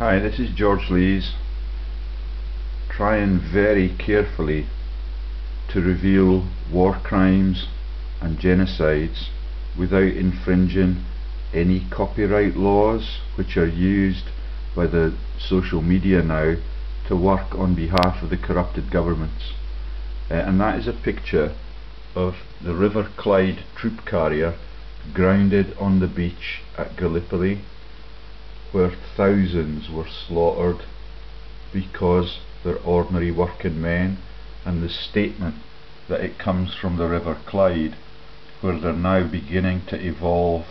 Hi, this is George Lees, trying very carefully to reveal war crimes and genocides without infringing any copyright laws which are used by the social media now to work on behalf of the corrupted governments. And that is a picture of the River Clyde troop carrier grounded on the beach at Gallipoli, where thousands were slaughtered because they're ordinary working men, and the statement that it comes from the River Clyde, where they're now beginning to evolve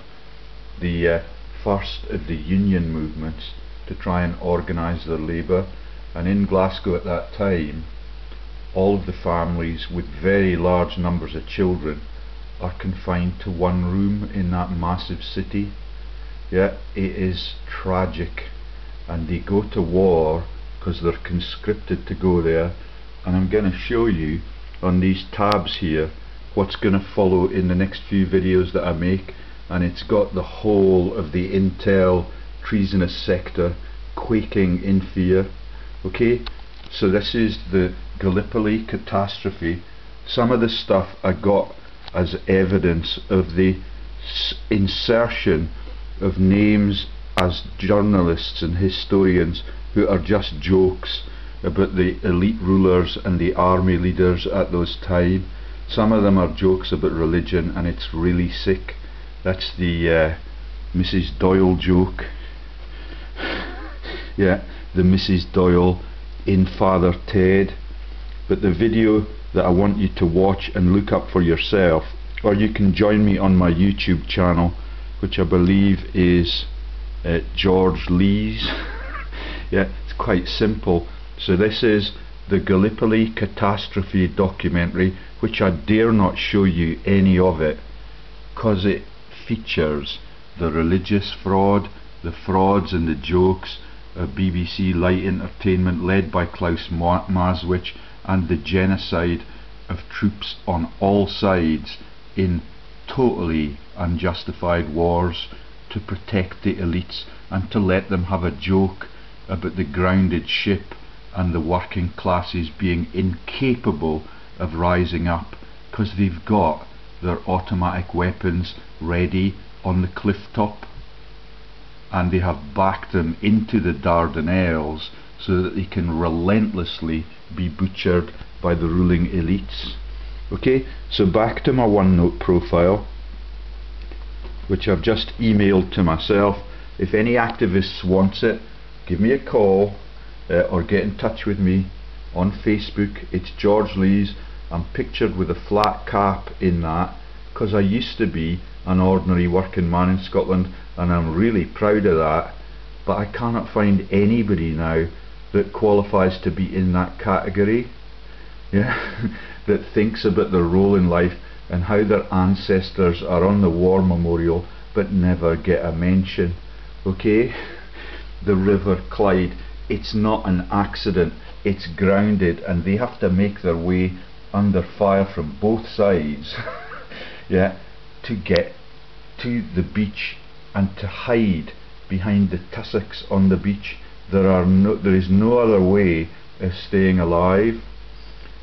the first of the union movements to try and organise their labour. And in Glasgow at that time, all of the families with very large numbers of children are confined to one room in that massive city. Yeah, it is tragic, and they go to war because they're conscripted to go there. And I'm going to show you on these tabs here what's going to follow in the next few videos that I make, and it's got the whole of the intel treasonous sector quaking in fear. Okay, so this is the Gallipoli catastrophe. Some of the stuff I got as evidence of the insertion of names as journalists and historians who are just jokes about the elite rulers and the army leaders at those times. Some of them are jokes about religion, and it's really sick. That's the Mrs. Doyle joke. Yeah, the Mrs. Doyle in Father Ted. But the video that I want you to watch and look up for yourself, or you can join me on my YouTube channel, which I believe is George Lees. Yeah, it's quite simple. So this is the Gallipoli catastrophe documentary, which I dare not show you any of it, because it features the religious fraud, the frauds and the jokes of BBC Light Entertainment led by Klaus Maswich, and the genocide of troops on all sides in totally unjustified wars to protect the elites and to let them have a joke about the grounded ship and the working classes being incapable of rising up because they've got their automatic weapons ready on the cliff top, and they have backed them into the Dardanelles so that they can relentlessly be butchered by the ruling elites. Okay, so back to my OneNote profile, which I've just emailed to myself. If any activists wants it, give me a call or get in touch with me on Facebook. It's George Lees. I'm pictured with a flat cap in that because I used to be an ordinary working man in Scotland, and I'm really proud of that, but I cannot find anybody now that qualifies to be in that category. Yeah, that thinks about their role in life and how their ancestors are on the war memorial but never get a mention. Okay, the River Clyde, it's not an accident, it's grounded, and they have to make their way under fire from both sides yeah, to get to the beach and to hide behind the tussocks on the beach. There is no other way of staying alive.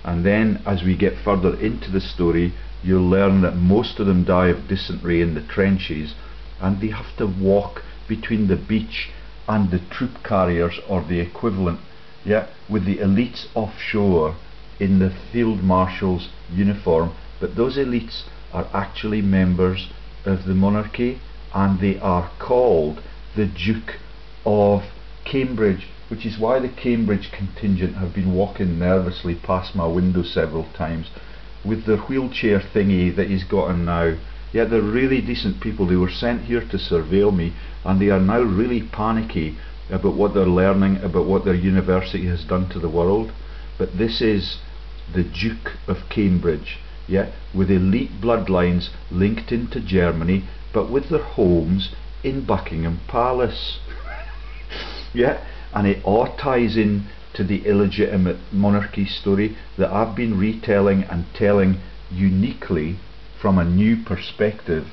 And then as we get further into the story, you'll learn that most of them die of dysentery in the trenches, and they have to walk between the beach and the troop carriers, or the equivalent, yeah, with the elites offshore in the field marshal's uniform. But those elites are actually members of the monarchy, and they are called the Duke of Cambridge, which is why the Cambridge contingent have been walking nervously past my window several times with their wheelchair thingy that he's got on now. Yeah, they're really decent people. They were sent here to surveil me, and they are now really panicky about what they're learning about what their university has done to the world. But this is the Duke of Cambridge, yeah, with elite bloodlines linked into Germany, but with their homes in Buckingham Palace. Yeah, and it all ties in to the illegitimate monarchy story that I've been retelling and telling uniquely from a new perspective,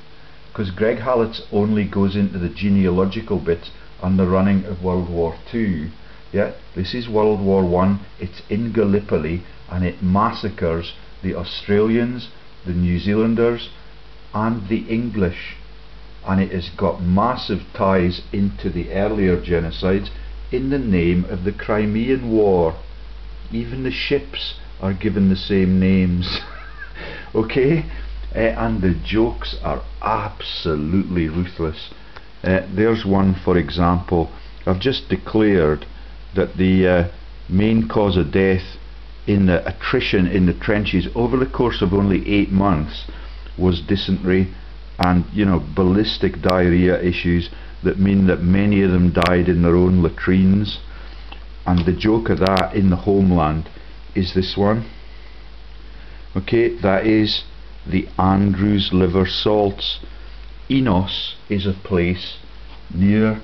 because Greg Hallett only goes into the genealogical bits and the running of World War II. Yeah, this is World War I. It's in Gallipoli, and it massacres the Australians, the New Zealanders, and the English. And it has got massive ties into the earlier genocides in the name of the Crimean War. Even the ships are given the same names. Okay? And the jokes are absolutely ruthless. There's one, for example. I've just declared that the main cause of death in the attrition in the trenches over the course of only 8 months was dysentery and, you know, ballistic diarrhea issues that mean that many of them died in their own latrines. And the joke of that in the homeland is this one. Okay, that is the Andrews liver salts. Enos is a place near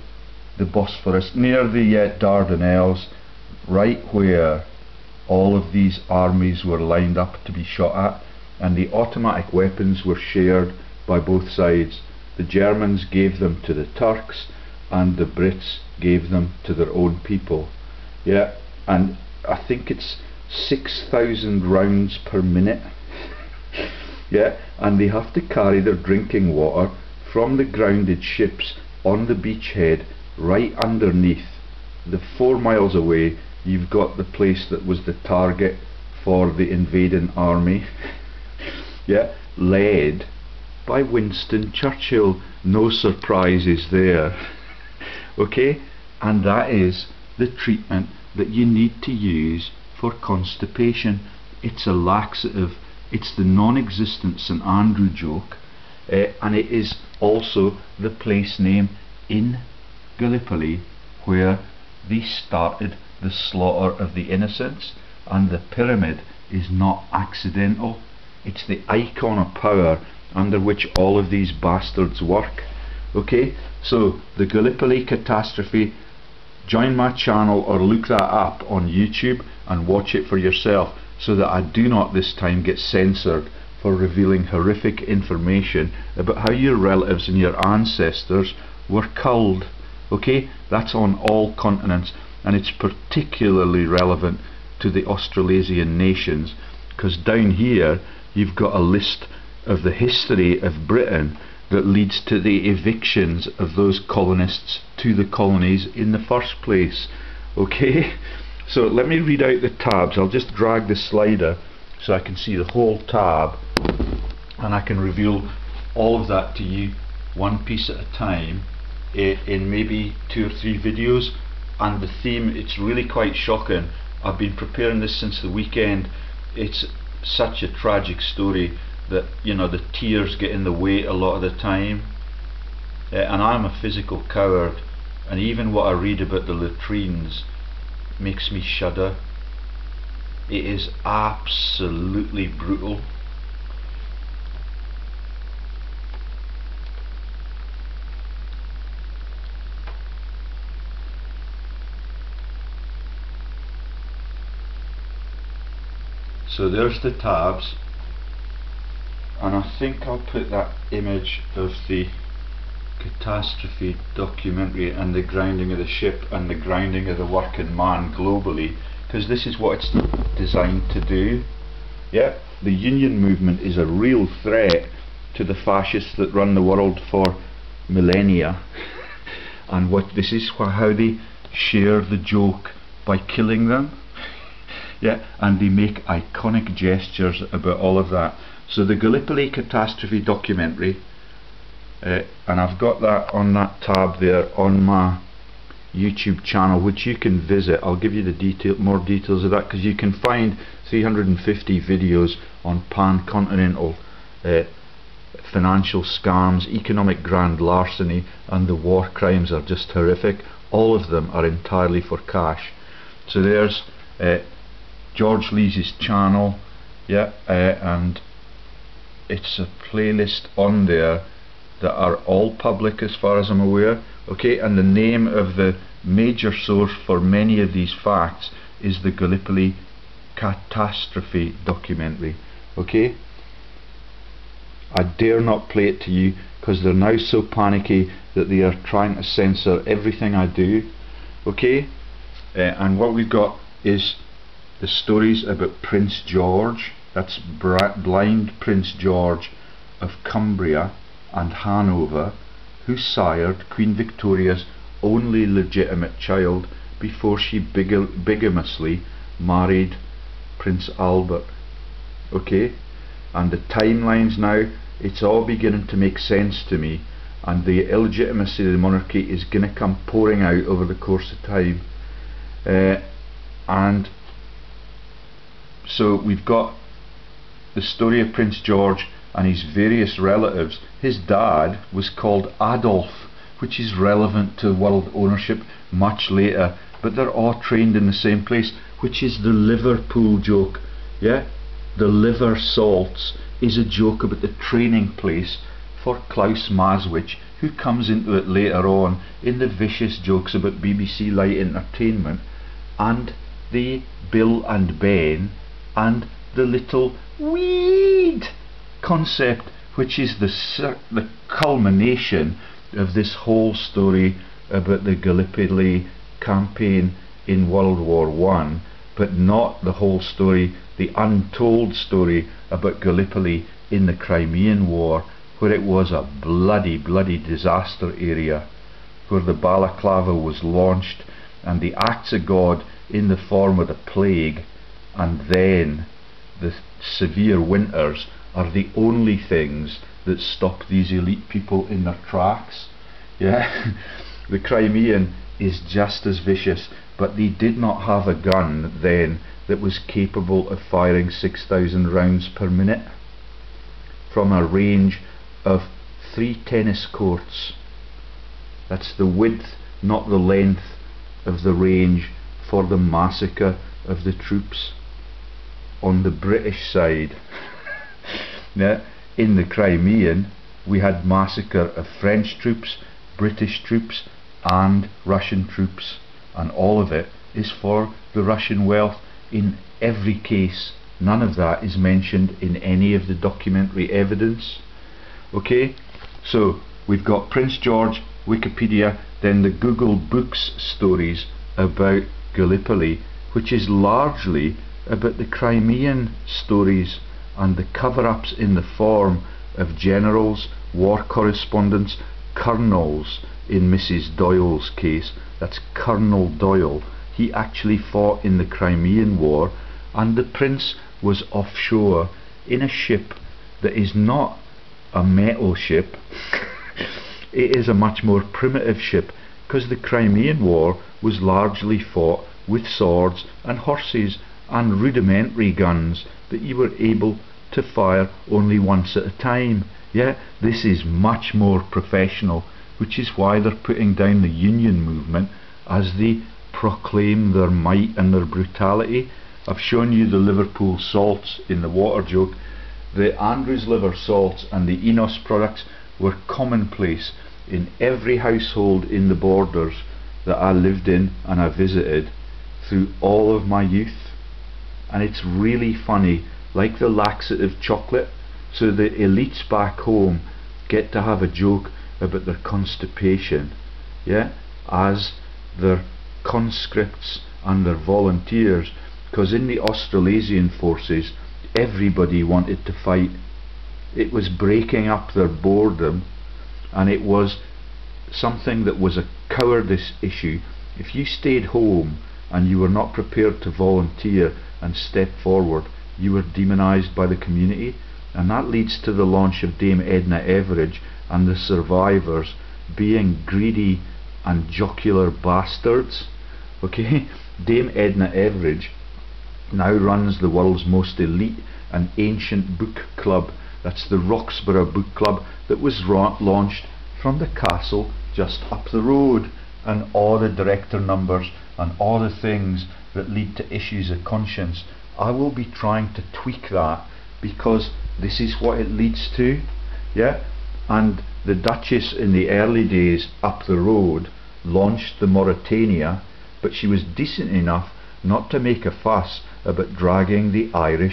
the Bosphorus, near the Dardanelles, right where all of these armies were lined up to be shot at, and the automatic weapons were shared by both sides. The Germans gave them to the Turks, and the Brits gave them to their own people. Yeah, and I think it's 6,000 rounds per minute. Yeah, and they have to carry their drinking water from the grounded ships on the beachhead right underneath. The 4 miles away you've got the place that was the target for the invading army. Yeah, led by Winston Churchill. No surprises there. Okay, and that is the treatment that you need to use for constipation. It's a laxative. It's the non-existent St Andrew joke, and it is also the place name in Gallipoli where they started the slaughter of the innocents, and the pyramid is not accidental. It's the icon of power under which all of these bastards work. Okay, so the Gallipoli catastrophe, join my channel or look that up on YouTube and watch it for yourself, so that I do not this time get censored for revealing horrific information about how your relatives and your ancestors were culled. Okay, that's on all continents, and it's particularly relevant to the Australasian nations, because down here you've got a list of the history of Britain that leads to the evictions of those colonists to the colonies in the first place. Okay, so let me read out the tabs. I'll just drag the slider so I can see the whole tab, and I can reveal all of that to you one piece at a time in maybe 2 or 3 videos. And the theme, it's really quite shocking. I've been preparing this since the weekend. It's such a tragic story that, you know, the tears get in the way a lot of the time. And I'm a physical coward, and even what I read about the latrines makes me shudder. It is absolutely brutal. So there's the tabs, and I think I'll put that image of the catastrophe documentary and the grounding of the ship and the grounding of the working man globally, because this is what it's designed to do. Yeah, the union movement is a real threat to the fascists that run the world for millennia. And what this is how they share the joke by killing them. Yeah, and they make iconic gestures about all of that. So the Gallipoli catastrophe documentary, and I've got that on that tab there on my YouTube channel, which you can visit. I'll give you the more details of that, because you can find 350 videos on pan-continental financial scams, economic grand larceny, and the war crimes are just horrific. All of them are entirely for cash. So there's George Lees's channel, yeah, and it's a playlist on there that are all public as far as I'm aware. Okay, and the name of the major source for many of these facts is the Gallipoli catastrophe documentary. Okay, I dare not play it to you because they're now so panicky that they are trying to censor everything I do. Okay, and what we've got is the stories about Prince George. That's blind Prince George of Cumbria and Hanover, who sired Queen Victoria's only legitimate child before she bigamously married Prince Albert. Okay, and the timelines now, it's all beginning to make sense to me, and the illegitimacy of the monarchy is going to come pouring out over the course of time. And so we've got the story of Prince George and his various relatives. His dad was called Adolf, which is relevant to world ownership much later, but they're all trained in the same place, which is the Liverpool joke. Yeah, the liver salts is a joke about the training place for Klaus Maswich, who comes into it later on in the vicious jokes about BBC Light Entertainment and the Bill and Ben and the little weed concept, which is the culmination of this whole story about the Gallipoli campaign in World War I, but not the whole story, the untold story about Gallipoli in the Crimean War, where it was a bloody disaster area, where the balaclava was launched and the acts of God in the form of the plague and then the severe winters are the only things that stop these elite people in their tracks. Yeah, the Crimean is just as vicious, but they did not have a gun then that was capable of firing 6,000 rounds per minute from a range of 3 tennis courts. That's the width, not the length, of the range for the massacre of the troops on the British side. Now, in the Crimean we had massacre of French troops, British troops and Russian troops, and all of it is for the Russian wealth in every case. None of that is mentioned in any of the documentary evidence. Okay, so we've got Prince George, Wikipedia, then the Google Books stories about Gallipoli, which is largely about the Crimean stories and the cover-ups in the form of generals, war correspondents, colonels. In Mrs. Doyle's case, that's Colonel Doyle. He actually fought in the Crimean War, and the prince was offshore in a ship that is not a metal ship. It is a much more primitive ship, because the Crimean War was largely fought with swords and horses and rudimentary guns that you were able to fire only once at a time. Yeah, this is much more professional, which is why they're putting down the union movement as they proclaim their might and their brutality. I've shown you the Liverpool salts in the water joke. The Andrews liver salts and the Enos products were commonplace in every household in the borders that I lived in and I visited through all of my youth. And it's really funny, like the laxative chocolate, so the elites back home get to have a joke about their constipation, yeah, as their conscripts and their volunteers, because in the Australasian forces everybody wanted to fight. It was breaking up their boredom, and it was something that was a cowardice issue. If you stayed home and you were not prepared to volunteer and step forward, you were demonised by the community, and that leads to the launch of Dame Edna Everage and the survivors being greedy and jocular bastards. Okay, Dame Edna Everage now runs the world's most elite and ancient book club. That's the Roxburgh Book Club that was launched from the castle just up the road, and all the director numbers and all the things that lead to issues of conscience. I will be trying to tweak that, because this is what it leads to. Yeah, and the Duchess in the early days up the road launched the Mauritania, but she was decent enough not to make a fuss about dragging the Irish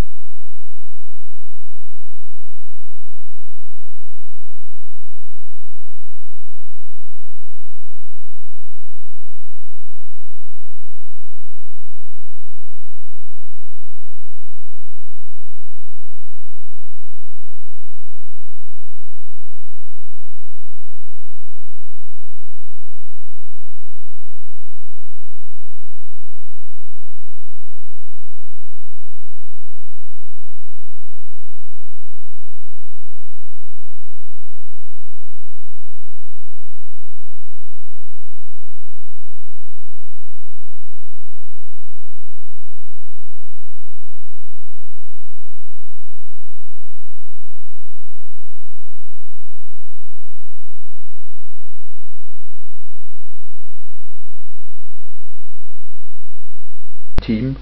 team,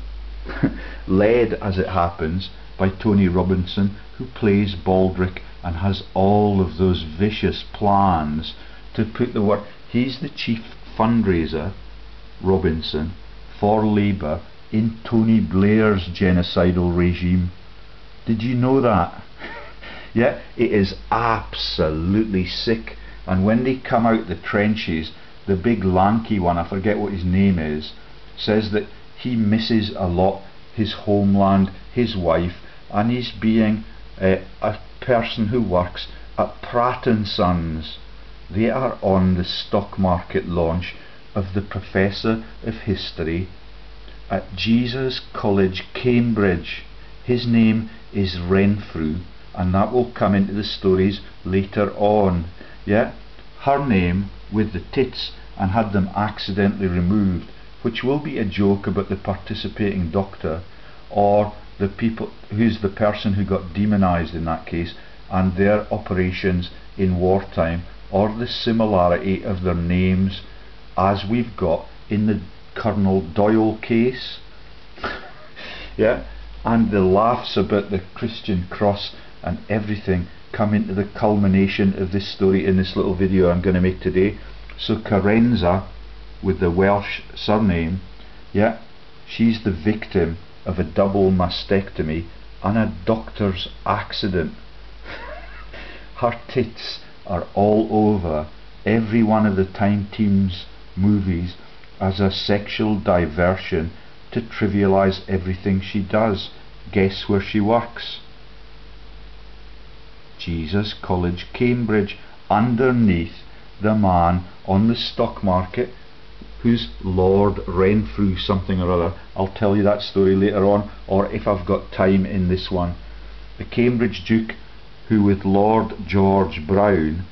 led as it happens by Tony Robinson, who plays Baldric and has all of those vicious plans to put the work. He's the chief fundraiser, Robinson, for Labour in Tony Blair's genocidal regime. Did you know that? Yeah, it is absolutely sick. And when they come out the trenches, the big lanky one, I forget what his name is, says that he misses a lot his homeland, his wife, and he's being a person who works at Pratt & Sons. They are on the stock market launch of the Professor of History at Jesus College, Cambridge. His name is Renfrew, and that will come into the stories later on. Yeah, her name with the tits and had them accidentally removed, which will be a joke about the participating doctor, or the people who's the person who got demonized in that case, and their operations in wartime, or the similarity of their names as we've got in the Colonel Doyle case. Yeah, and the laughs about the Christian cross and everything come into the culmination of this story in this little video I'm going to make today. So Carenza, with the Welsh surname, yeah, she's the victim of a double mastectomy and a doctor's accident. Her tits are all over every one of the Time Team's movies as a sexual diversion to trivialise everything she does. Guess where she works? Jesus College, Cambridge, underneath the man on the stock market who's Lord Renfrew something or other. I'll tell you that story later on, or if I've got time in this one. The Cambridge Duke, who with Lord George Brown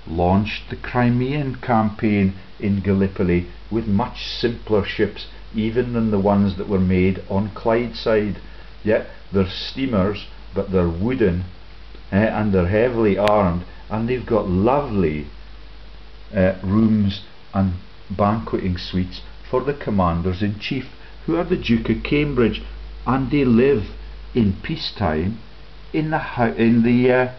launched the Crimean campaign in Gallipoli with much simpler ships even than the ones that were made on Clydeside. Yet they're steamers, but they're wooden, and they're heavily armed, and they've got lovely rooms and banqueting suites for the commanders-in-chief, who are the Duke of Cambridge, and they live in peacetime in the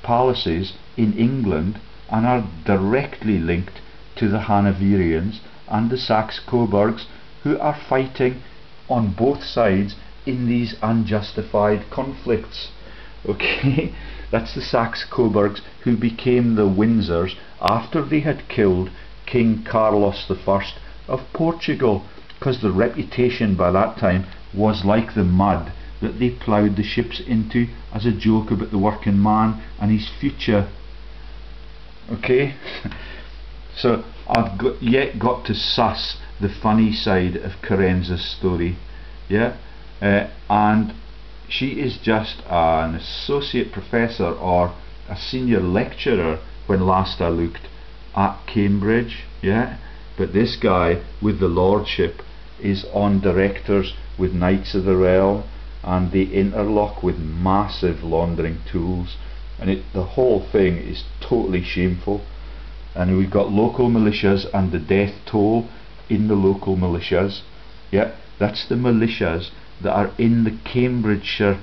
palaces in England, and are directly linked to the Hanoverians and the Saxe-Coburgs, who are fighting on both sides in these unjustified conflicts. Okay, that's the Saxe-Coburgs, who became the Windsors after they had killed King Carlos I of Portugal, because the reputation by that time was like the mud that they ploughed the ships into as a joke about the working man and his future. Okay, so I've yet got to suss the funny side of Carenza's story. Yeah, and she is just an associate professor or a senior lecturer when last I looked at Cambridge. Yeah, but this guy with the lordship is on directors with Knights of the Realm, and they interlock with massive laundering tools, and the whole thing is totally shameful. And we've got local militias and the death toll in the local militias. Yeah, that's the militias that are in the Cambridgeshire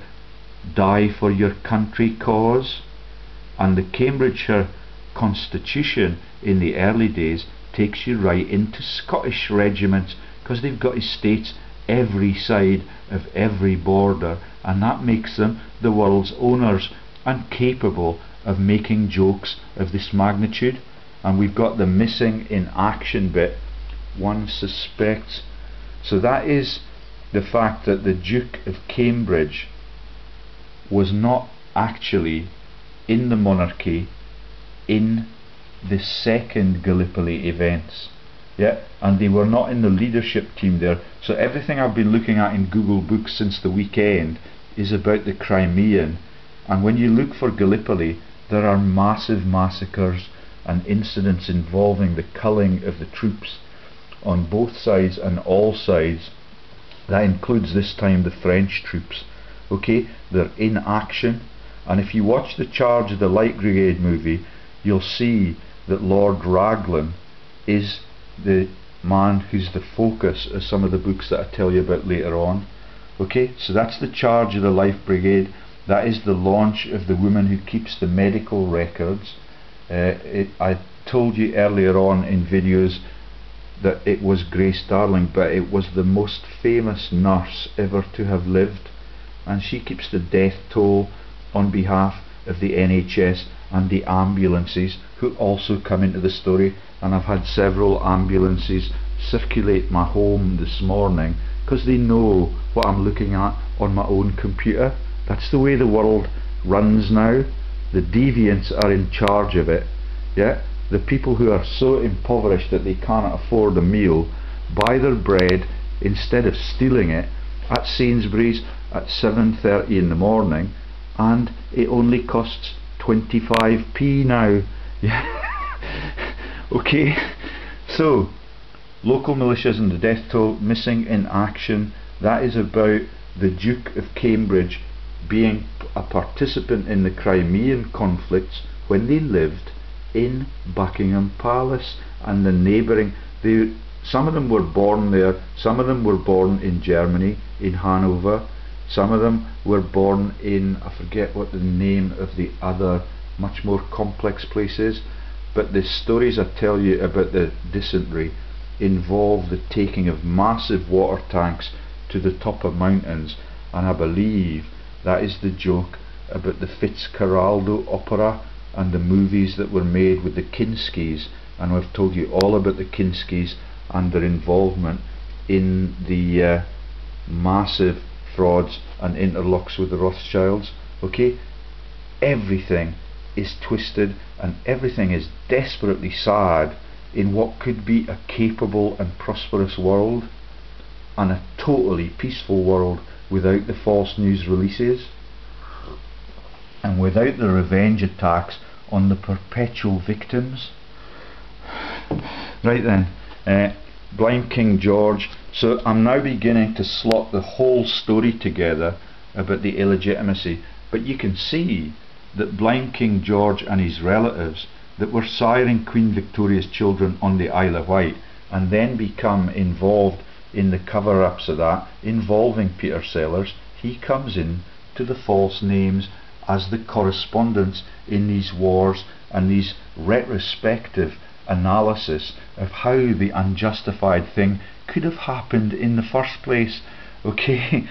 Die for Your Country cause. And the Cambridgeshire Constitution in the early days takes you right into Scottish regiments, because they've got estates every side of every border, and that makes them the world's owners and capable of making jokes of this magnitude. And we've got the missing in action bit, one suspects. So that is the fact that the Duke of Cambridge was not actually in the monarchy in the second Gallipoli events. Yeah, and they were not in the leadership team there. So everything I've been looking at in Google Books since the weekend is about the Crimean, and when you look for Gallipoli, there are massive massacres and incidents involving the culling of the troops on both sides and all sides. That includes this time the French troops. Okay, they're in action, and if you watch the Charge of the Light Brigade movie, you'll see that Lord Raglan is the man who's the focus of some of the books that I tell you about later on. Okay, so that's the charge of the Life Brigade. That is the launch of the woman who keeps the medical records. I told you earlier on in videos that it was Grace Darling, but it was the most famous nurse ever to have lived, and she keeps the death toll on behalf of the NHS and the ambulances who also come into the story. And I've had several ambulances circulate my home this morning because they know what I'm looking at on my own computer. That's the way the world runs now. The deviants are in charge of it. Yeah, the people who are so impoverished that they can't afford a meal buy their bread, instead of stealing it, at Sainsbury's at 7:30 in the morning, and it only costs 25p now. Yeah. Okay, so local militias and the death toll, missing in action. That is about the Duke of Cambridge being a participant in the Crimean conflicts when they lived in Buckingham Palace and the neighbouring. Some of them were born there, some of them were born in Germany, in Hanover, some of them were born in, I forget what the name of the other much more complex place is, but the stories I tell you about the dysentery involve the taking of massive water tanks to the top of mountains, and I believe that is the joke about the Fitzcarraldo opera and the movies that were made with the Kinskis. And I've told you all about the Kinskis and their involvement in the massive frauds and interlocks with the Rothschilds. Okay, everything is twisted and everything is desperately sad in what could be a capable and prosperous world, and a totally peaceful world without the false news releases and without the revenge attacks on the perpetual victims. Right then, Blind King George. So I'm now beginning to slot the whole story together about the illegitimacy, but you can see that Blind King George and his relatives that were siring Queen Victoria's children on the Isle of Wight and then become involved in the cover-ups of that involving Peter Sellers, he comes in to the false names as the correspondence in these wars and these retrospective analysis of how the unjustified thing could have happened in the first place. Okay,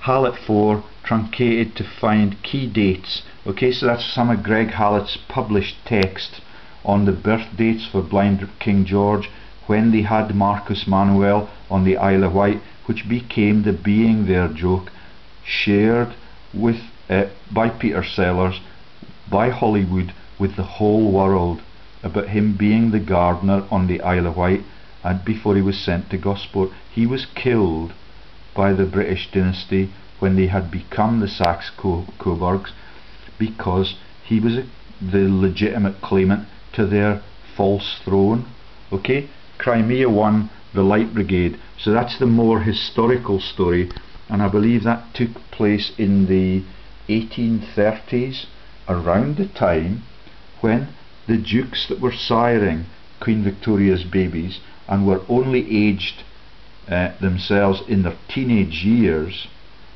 Hallett 4 truncated to find key dates. Okay, so that's some of Greg Hallett's published text on the birth dates for Blind King George, when they had Marcus Manuel on the Isle of Wight, which became the being there joke shared with by Peter Sellers, by Hollywood, with the whole world, about him being the gardener on the Isle of Wight, and before he was sent to Gosport. He was killed by the British dynasty when they had become the Saxe-Coburgs, because he was the legitimate claimant to their false throne. Okay, Crimea won the Light Brigade, so that's the more historical story, and I believe that took place in the 1830s, around the time when the dukes that were siring Queen Victoria's babies and were only aged themselves in their teenage years.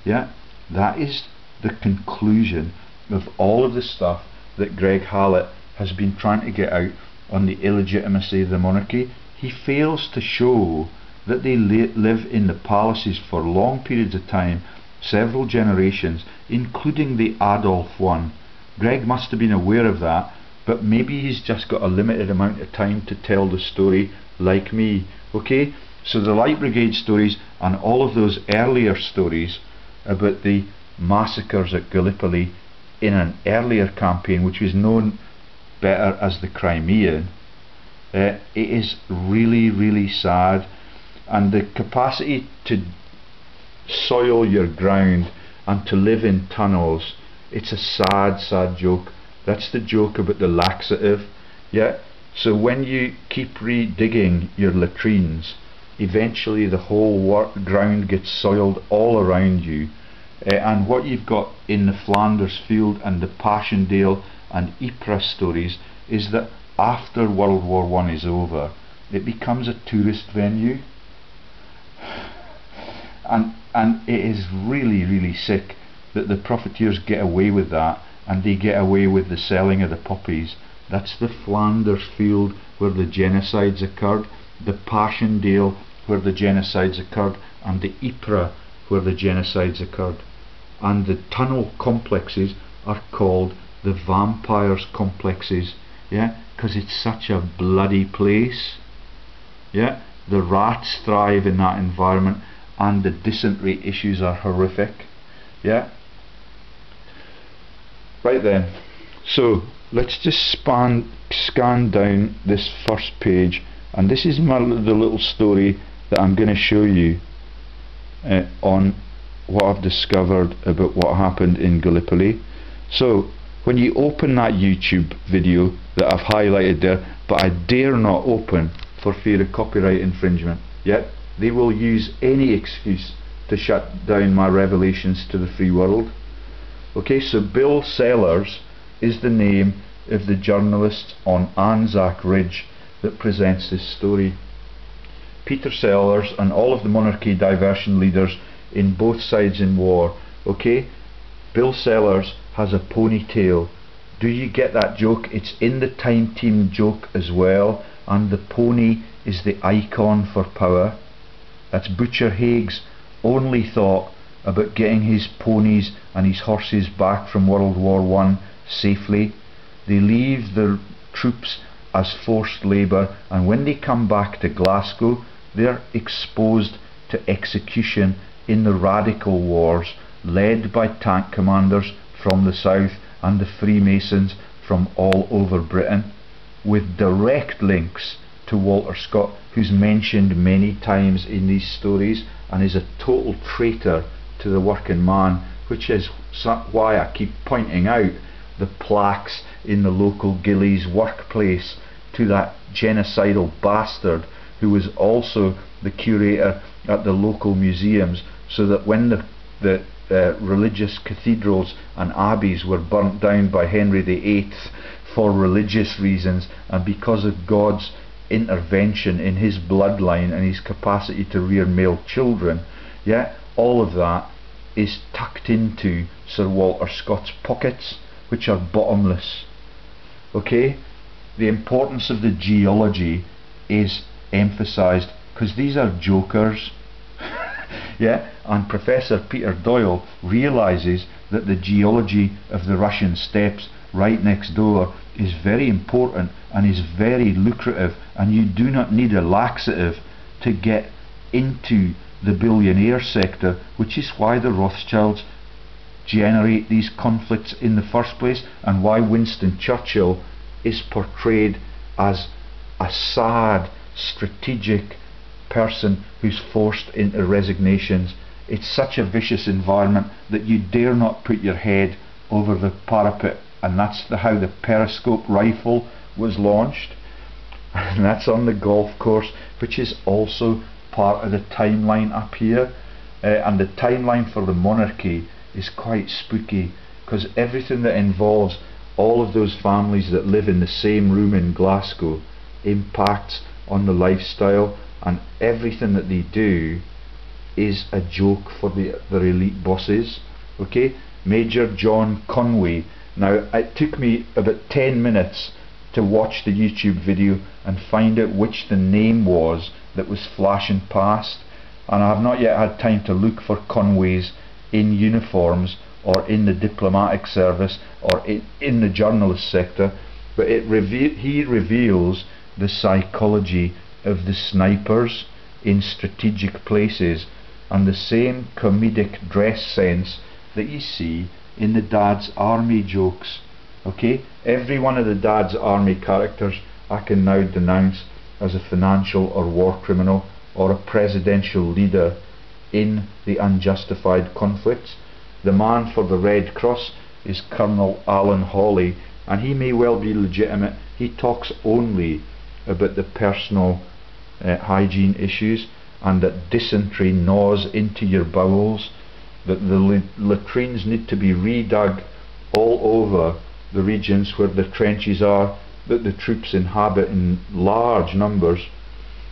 Yeah, that is the conclusion of all of the stuff that Greg Hallett has been trying to get out on the illegitimacy of the monarchy. He fails to show that they live in the palaces for long periods of time, several generations, including the Adolf one. Greg must have been aware of that, but maybe he's just got a limited amount of time to tell the story, like me. Okay, so the Light Brigade stories and all of those earlier stories about the massacres at Gallipoli in an earlier campaign, which was known better as the Crimean, it is really, really sad. And the capacity to soil your ground and to live in tunnels, it's a sad, sad joke. That's the joke about the laxative. Yeah, so when you keep redigging your latrines, eventually the whole ground gets soiled all around you. And what you've got in the Flanders Field and the Passchendaele and Ypres stories is that after World War I is over, it becomes a tourist venue. And it is really sick that the profiteers get away with that, and they get away with the selling of the puppies. That's the Flanders field where the genocides occurred, the Passchendaele where the genocides occurred, and the Ypres where the genocides occurred. And the tunnel complexes are called the vampires complexes, yeah, because it's such a bloody place. Yeah, the rats thrive in that environment, and the dysentery issues are horrific. Yeah. Right then, so let's just scan down this first page, and this is the little story that I'm going to show you on what I've discovered about what happened in Gallipoli. So when you open that YouTube video that I've highlighted there, but I dare not open for fear of copyright infringement, yet they will use any excuse to shut down my revelations to the free world. Okay, so Bill Sellers is the name of the journalist on Anzac Ridge that presents this story. Peter Sellers and all of the monarchy diversion leaders in both sides in war. Okay, Bill Sellers has a ponytail. Do you get that joke? It's in the Time Team joke as well, and the pony is the icon for power. That's Butcher Haig's only thought about getting his ponies and his horses back from World War I safely. They leave their troops as forced labour, and when they come back to Glasgow, they're exposed to execution in the radical wars led by tank commanders from the south and the Freemasons from all over Britain, with direct links to Walter Scott, who's mentioned many times in these stories and is a total traitor to the working man, which is why I keep pointing out the plaques in the local Gillies workplace to that genocidal bastard who was also the curator at the local museums, so that when the religious cathedrals and abbeys were burnt down by Henry VIII for religious reasons, and because of God's intervention in his bloodline and his capacity to rear male children, yeah, all of that is tucked into Sir Walter Scott's pockets, which are bottomless. Okay, the importance of the geology is emphasized because these are jokers. Yeah, and Professor Peter Doyle realizes that the geology of the Russian steppes right next door is very important and is very lucrative, and you do not need a laxative to get into the billionaire sector, which is why the Rothschilds generate these conflicts in the first place, and why Winston Churchill is portrayed as a sad, strategic person who's forced into resignations. It's such a vicious environment that you dare not put your head over the parapet, and that's how the periscope rifle was launched, and that's on the golf course, which is also part of the timeline up here. And the timeline for the monarchy is quite spooky, because everything that involves all of those families that live in the same room in Glasgow impacts on the lifestyle, and everything that they do is a joke for their elite bosses. Okay, Major John Conway. Now, it took me about 10 minutes to watch the YouTube video and find out which the name was that was flashing past, and I have not yet had time to look for Conways in uniforms or in the diplomatic service or in the journalist sector, but he reveals the psychology of the snipers in strategic places, and the same comedic dress sense that you see in the Dad's Army jokes. Okay, every one of the Dad's Army characters I can now denounce as a financial or war criminal or a presidential leader in the unjustified conflicts. The man for the Red Cross is Colonel Alan Hawley, and he may well be legitimate. He talks only about the personal hygiene issues, and that dysentery gnaws into your bowels, that the latrines need to be redug all over the regions where the trenches are, that the troops inhabit in large numbers,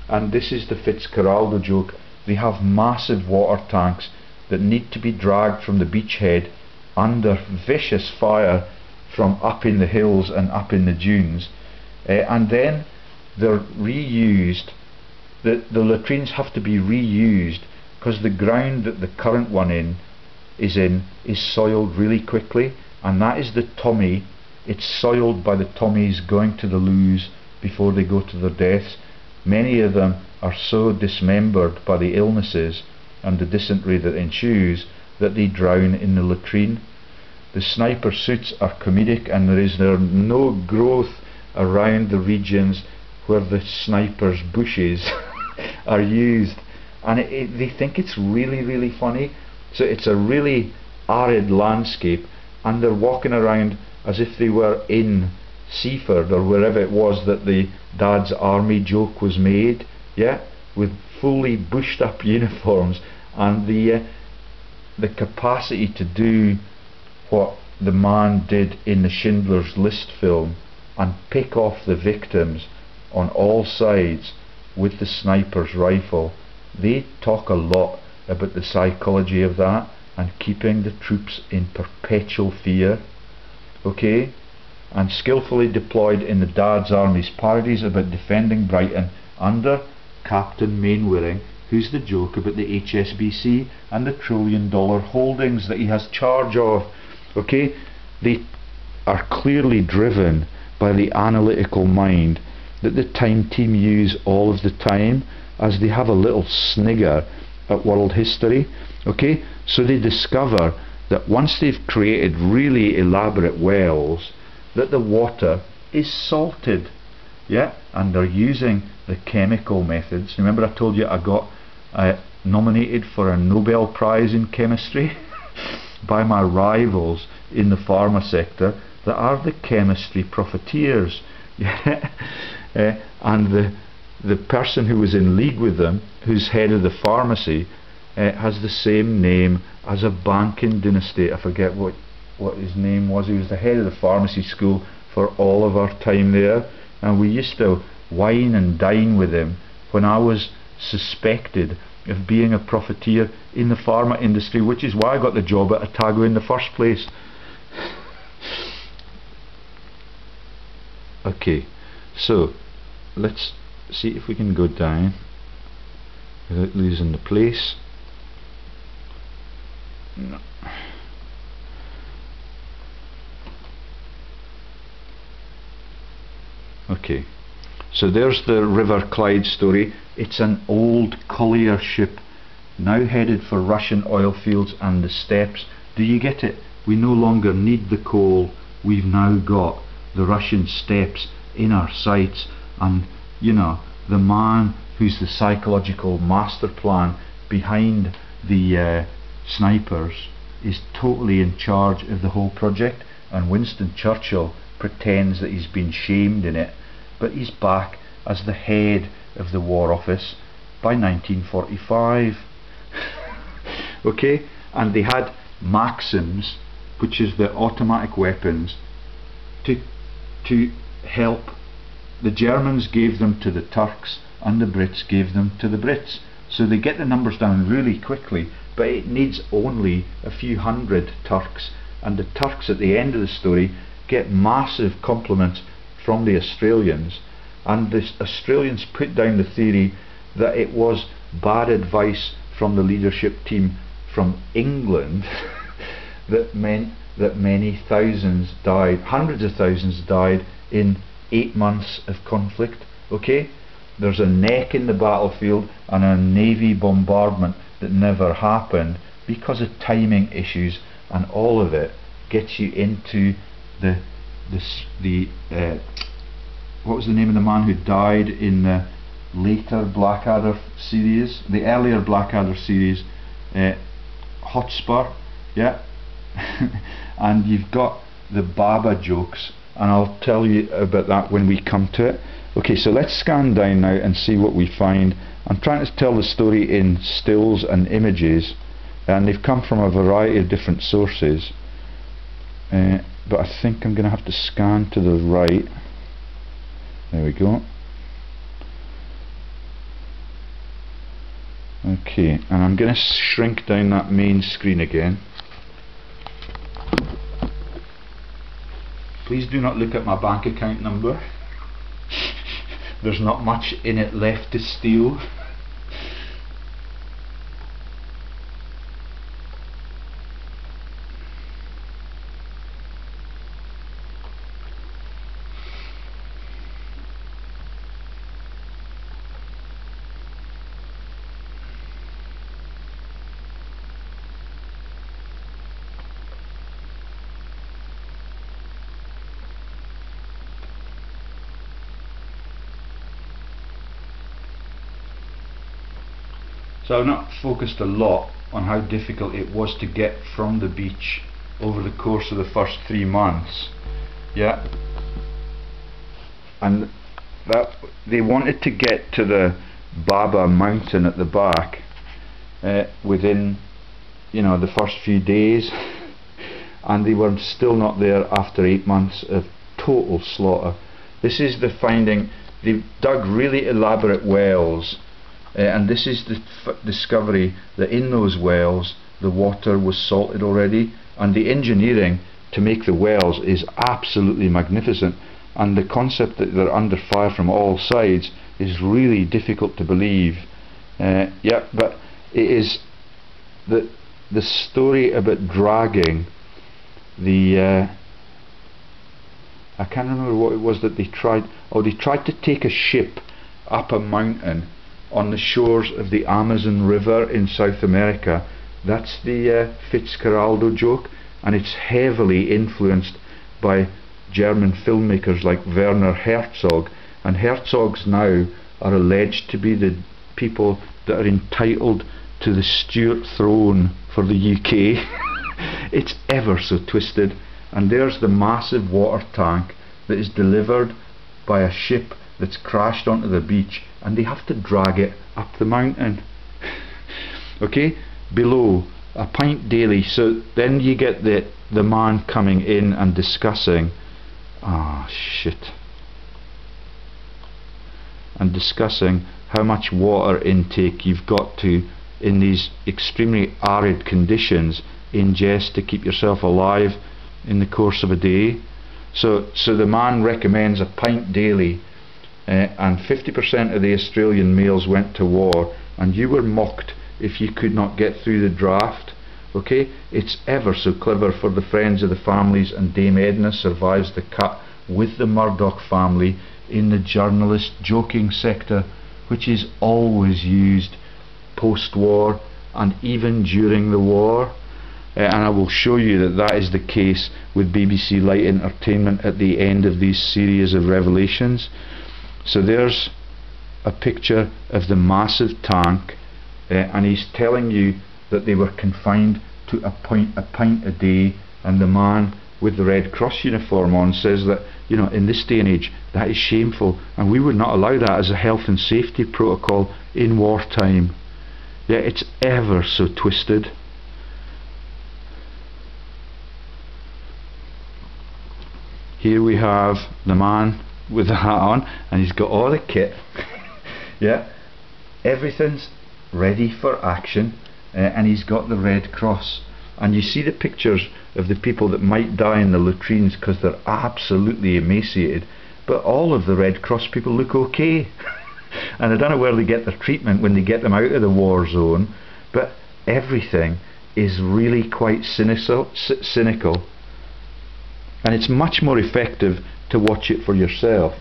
And this is the Fitzcarraldo joke. They have massive water tanks that need to be dragged from the beachhead under vicious fire from up in the hills and up in the dunes, and then they're reused. The latrines have to be reused because the ground that the current one is soiled really quickly, and that is the Tommy. It's soiled by the Tommies going to the loos before they go to their deaths. Many of them are so dismembered by the illnesses and the dysentery that ensues that they drown in the latrine. The sniper suits are comedic, and there is no growth around the regions where the snipers' bushes are used, and they think it's really funny. So it's a really arid landscape, and they're walking around as if they were in Seaford or wherever it was that the Dad's Army joke was made, yeah, with fully bushed up uniforms, and the capacity to do what the man did in the Schindler's List film and pick off the victims on all sides with the sniper's rifle. They talk a lot about the psychology of that and keeping the troops in perpetual fear, okay, and skillfully deployed in the Dad's Army's parodies about defending Brighton under Captain Mainwaring, who's the joke about the HSBC and the $1 trillion holdings that he has charge of. Okay, they are clearly driven by the analytical mind that the Time team use all of the time, as they have a little snigger at world history. Okay, so they discover that once they've created really elaborate wells, that the water is salted, yeah, and they're using the chemical methods. Remember I told you I got nominated for a Nobel Prize in chemistry by my rivals in the pharma sector that are the chemistry profiteers. And the person who was in league with them, who's head of the pharmacy, has the same name as a banking dynasty. I forget what his name was. He was the head of the pharmacy school for all of our time there, and we used to wine and dine with him when I was suspected of being a profiteer in the pharma industry, which is why I got the job at Otago in the first place. Okay, so let's see if we can go down without losing the place. No. Okay, so there's the River Clyde story. It's an old collier ship now headed for Russian oil fields and the steppes. Do you get it? We no longer need the coal. We've now got the Russian steppes in our sights, and you know, the man who's the psychological master plan behind the snipers is totally in charge of the whole project, and Winston Churchill pretends that he's been shamed in it, but he's back as the head of the War Office by 1945. Okay, and they had Maxims, which is the automatic weapons, to help. The Germans gave them to the Turks and the Brits gave them to the Brits, so they get the numbers down really quickly, but it needs only a few hundred Turks, and the Turks at the end of the story get massive compliments from the Australians, and the Australians put down the theory that it was bad advice from the leadership team from England that meant that many thousands died, hundreds of thousands died in 8 months of conflict. Okay, there's a neck in the battlefield and a navy bombardment that never happened because of timing issues, and all of it gets you into the what was the name of the man who died in the later Blackadder series, the earlier Blackadder series, Hotspur, yeah. And you've got the Baba jokes, and I'll tell you about that when we come to it. Okay, so let's scan down now and see what we find. I'm trying to tell the story in stills and images, and they've come from a variety of different sources, but I think I'm going to have to scan to the right. There we go. Okay, and I'm going to shrink down that main screen again. Please do not look at my bank account number. There's not much in it left to steal. So I've not focused a lot on how difficult it was to get from the beach over the course of the first 3 months. Yeah, and that they wanted to get to the Baba mountain at the back within, you know, the first few days, and they were still not there after 8 months of total slaughter. This is the finding. They dug really elaborate wells, and this is the discovery that in those wells the water was salted already, and the engineering to make the wells is absolutely magnificent, and the concept that they're under fire from all sides is really difficult to believe. Yeah, but it is the story about dragging the I can't remember what it was that they tried. Oh, they tried to take a ship up a mountain on the shores of the Amazon River in South America. That's the Fitzcarraldo joke, and it's heavily influenced by German filmmakers like Werner Herzog, and Herzogs now are alleged to be the people that are entitled to the Stuart throne for the UK. It's ever so twisted. And there's the massive water tank that is delivered by a ship that's crashed onto the beach, and they have to drag it up the mountain. Okay, below, a pint daily. So then you get the man coming in and discussing, and discussing how much water intake you've got to, in these extremely arid conditions, ingest to keep yourself alive in the course of a day. So the man recommends a pint daily, and 50% of the Australian males went to war, and you were mocked if you could not get through the draft. Okay, it's ever so clever for the friends of the families, and Dame Edna survives the cut with the Murdoch family in the journalist joking sector, which is always used post-war and even during the war. And I will show you that that is the case with BBC Light Entertainment at the end of these series of revelations. So there's a picture of the massive tank, and he's telling you that they were confined to a pint a day, and the man with the Red Cross uniform on says that, you know, in this day and age that is shameful, and we would not allow that as a health and safety protocol in wartime. Yeah, it's ever so twisted. Here we have the man with the hat on, and he's got all the kit. Yeah, everything's ready for action, and he's got the Red Cross. And you see the pictures of the people that might die in the latrines because they're absolutely emaciated, but all of the Red Cross people look okay. And I don't know where they get their treatment when they get them out of the war zone, but everything is really quite cynical. And it's much more effective to watch it for yourself,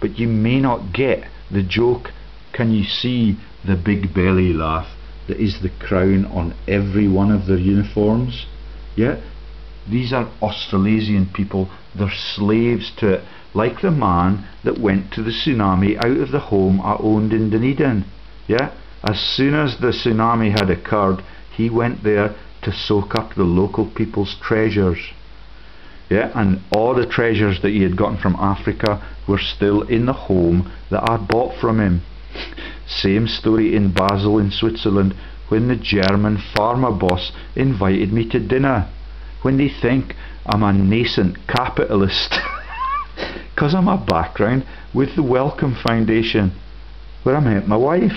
but you may not get the joke. Can you see the big belly laugh that is the crown on every one of their uniforms? Yeah, these are Australasian people. They're slaves to it, like the man that went to the tsunami out of the home I owned in Dunedin. Yeah, as soon as the tsunami had occurred, he went there to soak up the local people's treasures. Yeah, and all the treasures that he had gotten from Africa were still in the home that I bought from him. Same story in Basel in Switzerland, when the German pharma boss invited me to dinner, when they think I'm a nascent capitalist because of my background with the Wellcome Foundation, where I met my wife.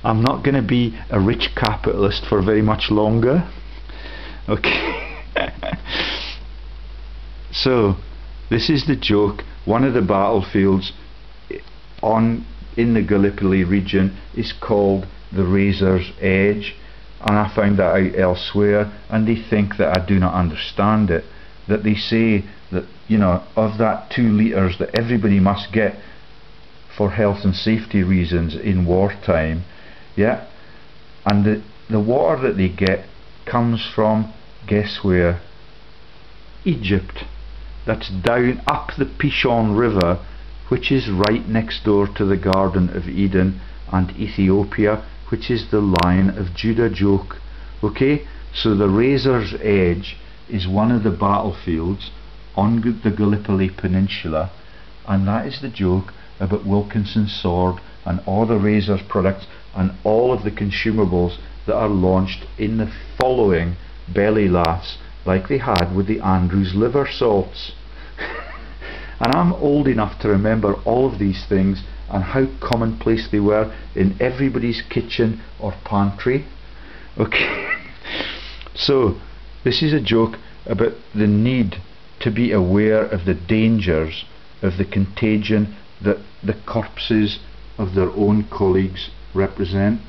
I'm not going to be a rich capitalist for very much longer. Okay. So this is the joke. One of the battlefields in the Gallipoli region is called the Razor's Edge, and I found that out elsewhere, and they think that I do not understand it, that they say that, you know, of that 2 litres that everybody must get for health and safety reasons in wartime, yeah, and the water that they get comes from, guess where? Egypt. That's down up the Pishon River, which is right next door to the Garden of Eden, and Ethiopia, which is the Lion of Judah joke. Okay, so the Razor's Edge is one of the battlefields on the Gallipoli Peninsula, and that is the joke about Wilkinson's sword and all the Razor's products and all of the consumables that are launched in the following belly laughs, like they had with the Andrews liver salts. And I'm old enough to remember all of these things and how commonplace they were in everybody's kitchen or pantry. Okay. So this is a joke about the need to be aware of the dangers of the contagion that the corpses of their own colleagues represent.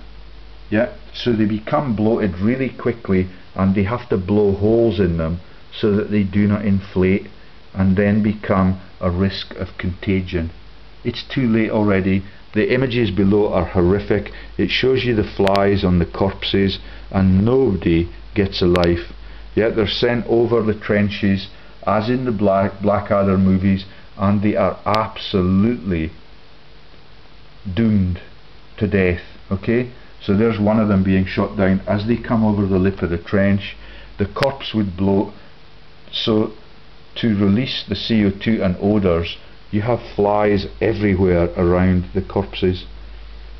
Yeah, so they become bloated really quickly, and they have to blow holes in them so that they do not inflate and then become a risk of contagion. It's too late already. The images below are horrific. It shows you the flies on the corpses, and nobody gets a life. Yet they're sent over the trenches as in the Blackadder movies, and they are absolutely doomed to death. Okay, so there's one of them being shot down. As they come over the lip of the trench, the corpse would bloat, so to release the CO2 and odours, you have flies everywhere around the corpses,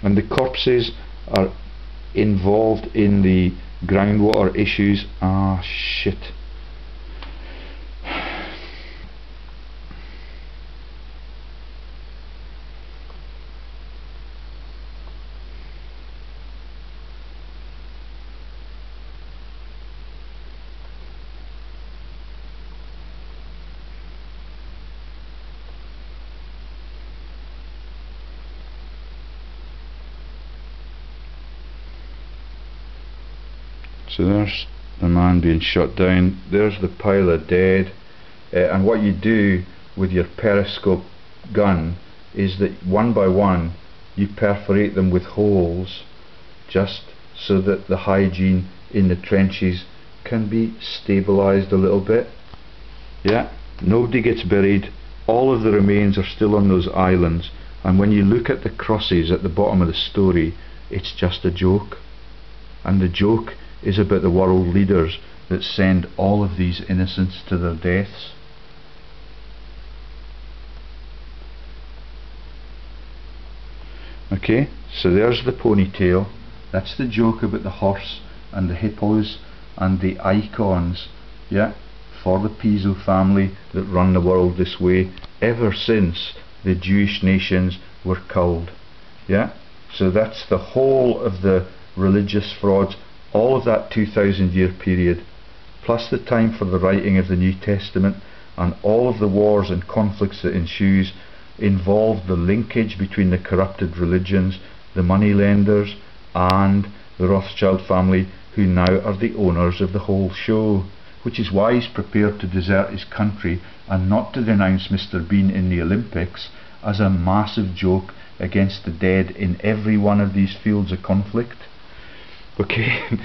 and the corpses are involved in the groundwater issues. Ah, shit. So there's the man being shot down, there's the pile of dead, and what you do with your periscope gun is that one by one you perforate them with holes, just so that the hygiene in the trenches can be stabilised a little bit. Yeah, nobody gets buried, all of the remains are still on those islands, and when you look at the crosses at the bottom of the story, it's just a joke. And the joke is about the world leaders that send all of these innocents to their deaths. Okay, so there's the ponytail. That's the joke about the horse and the hippos and the icons, yeah, for the Piso family that run the world this way ever since the Jewish nations were culled. Yeah, so that's the whole of the religious frauds, all of that 2,000-year period, plus the time for the writing of the New Testament, and all of the wars and conflicts that ensues involved the linkage between the corrupted religions, the moneylenders, and the Rothschild family, who now are the owners of the whole show, which is why he's prepared to desert his country and not to denounce Mr. Bean in the Olympics as a massive joke against the dead in every one of these fields of conflict. Okay,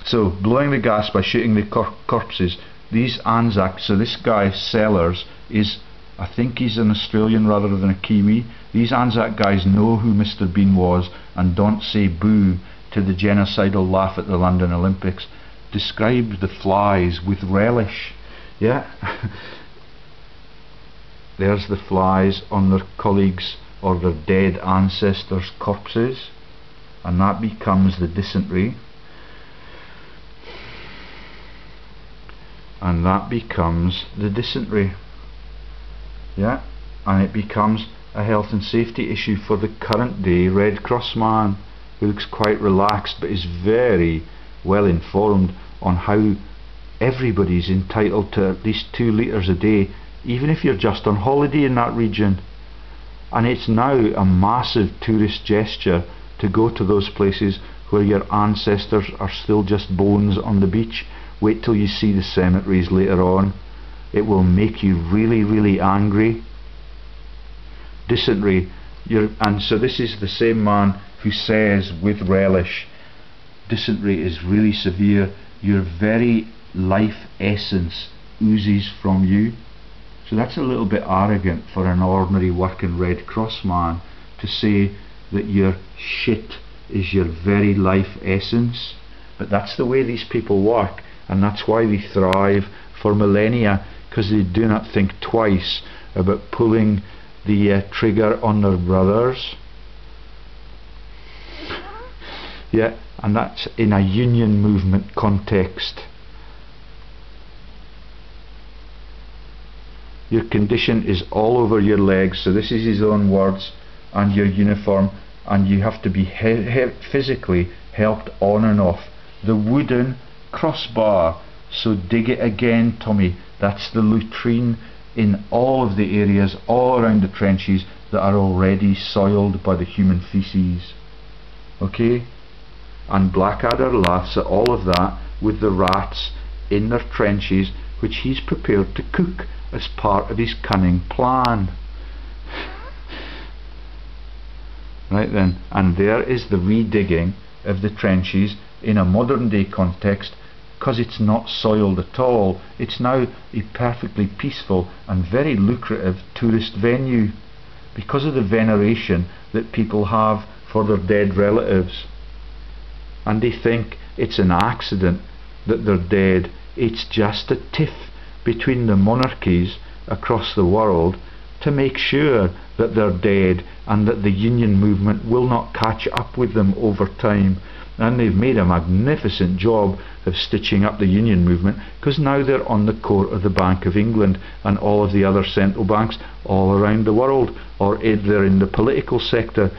so blowing the gas by shooting the corpses, these Anzacs, so this guy Sellers is, I think he's an Australian rather than a Kiwi. These Anzac guys know who Mr. Bean was and don't say boo to the genocidal laugh at the London Olympics. Describe the flies with relish. Yeah. There's the flies on their colleagues or their dead ancestors' corpses, and that becomes the dysentery, and that becomes the dysentery. Yeah, and it becomes a health and safety issue for the current day Red Cross man. who looks quite relaxed but is very well informed on how everybody's entitled to at least 2 litres a day, even if you're just on holiday in that region. And it's now a massive tourist gesture to go to those places where your ancestors are still just bones on the beach. Wait till you see the cemeteries later on. It will make you really, really angry. Dysentery. And so this is the same man who says with relish, dysentery is really severe. Your very life essence oozes from you. So that's a little bit arrogant for an ordinary working Red Cross man to say that your shit is your very life essence. But that's the way these people work, and that's why they thrive for millennia, because they do not think twice about pulling the trigger on their brothers. Yeah, and that's in a union movement context. Your condition is all over your legs, so this is his own words, and your uniform, and you have to be physically helped on and off. The wooden crossbar, so dig it again, Tommy. That's the latrine in all of the areas all around the trenches that are already soiled by the human feces. Okay? And Blackadder laughs at all of that with the rats in their trenches, which he's prepared to cook as part of his cunning plan. Right then, and there is the redigging of the trenches in a modern day context, because it's not soiled at all. It's now a perfectly peaceful and very lucrative tourist venue because of the veneration that people have for their dead relatives. And they think it's an accident that they're dead. It's just a tiff between the monarchies across the world to make sure that they're dead and that the union movement will not catch up with them over time. And they've made a magnificent job of stitching up the union movement, because now they're on the court of the Bank of England and all of the other central banks all around the world, or they're in the political sector.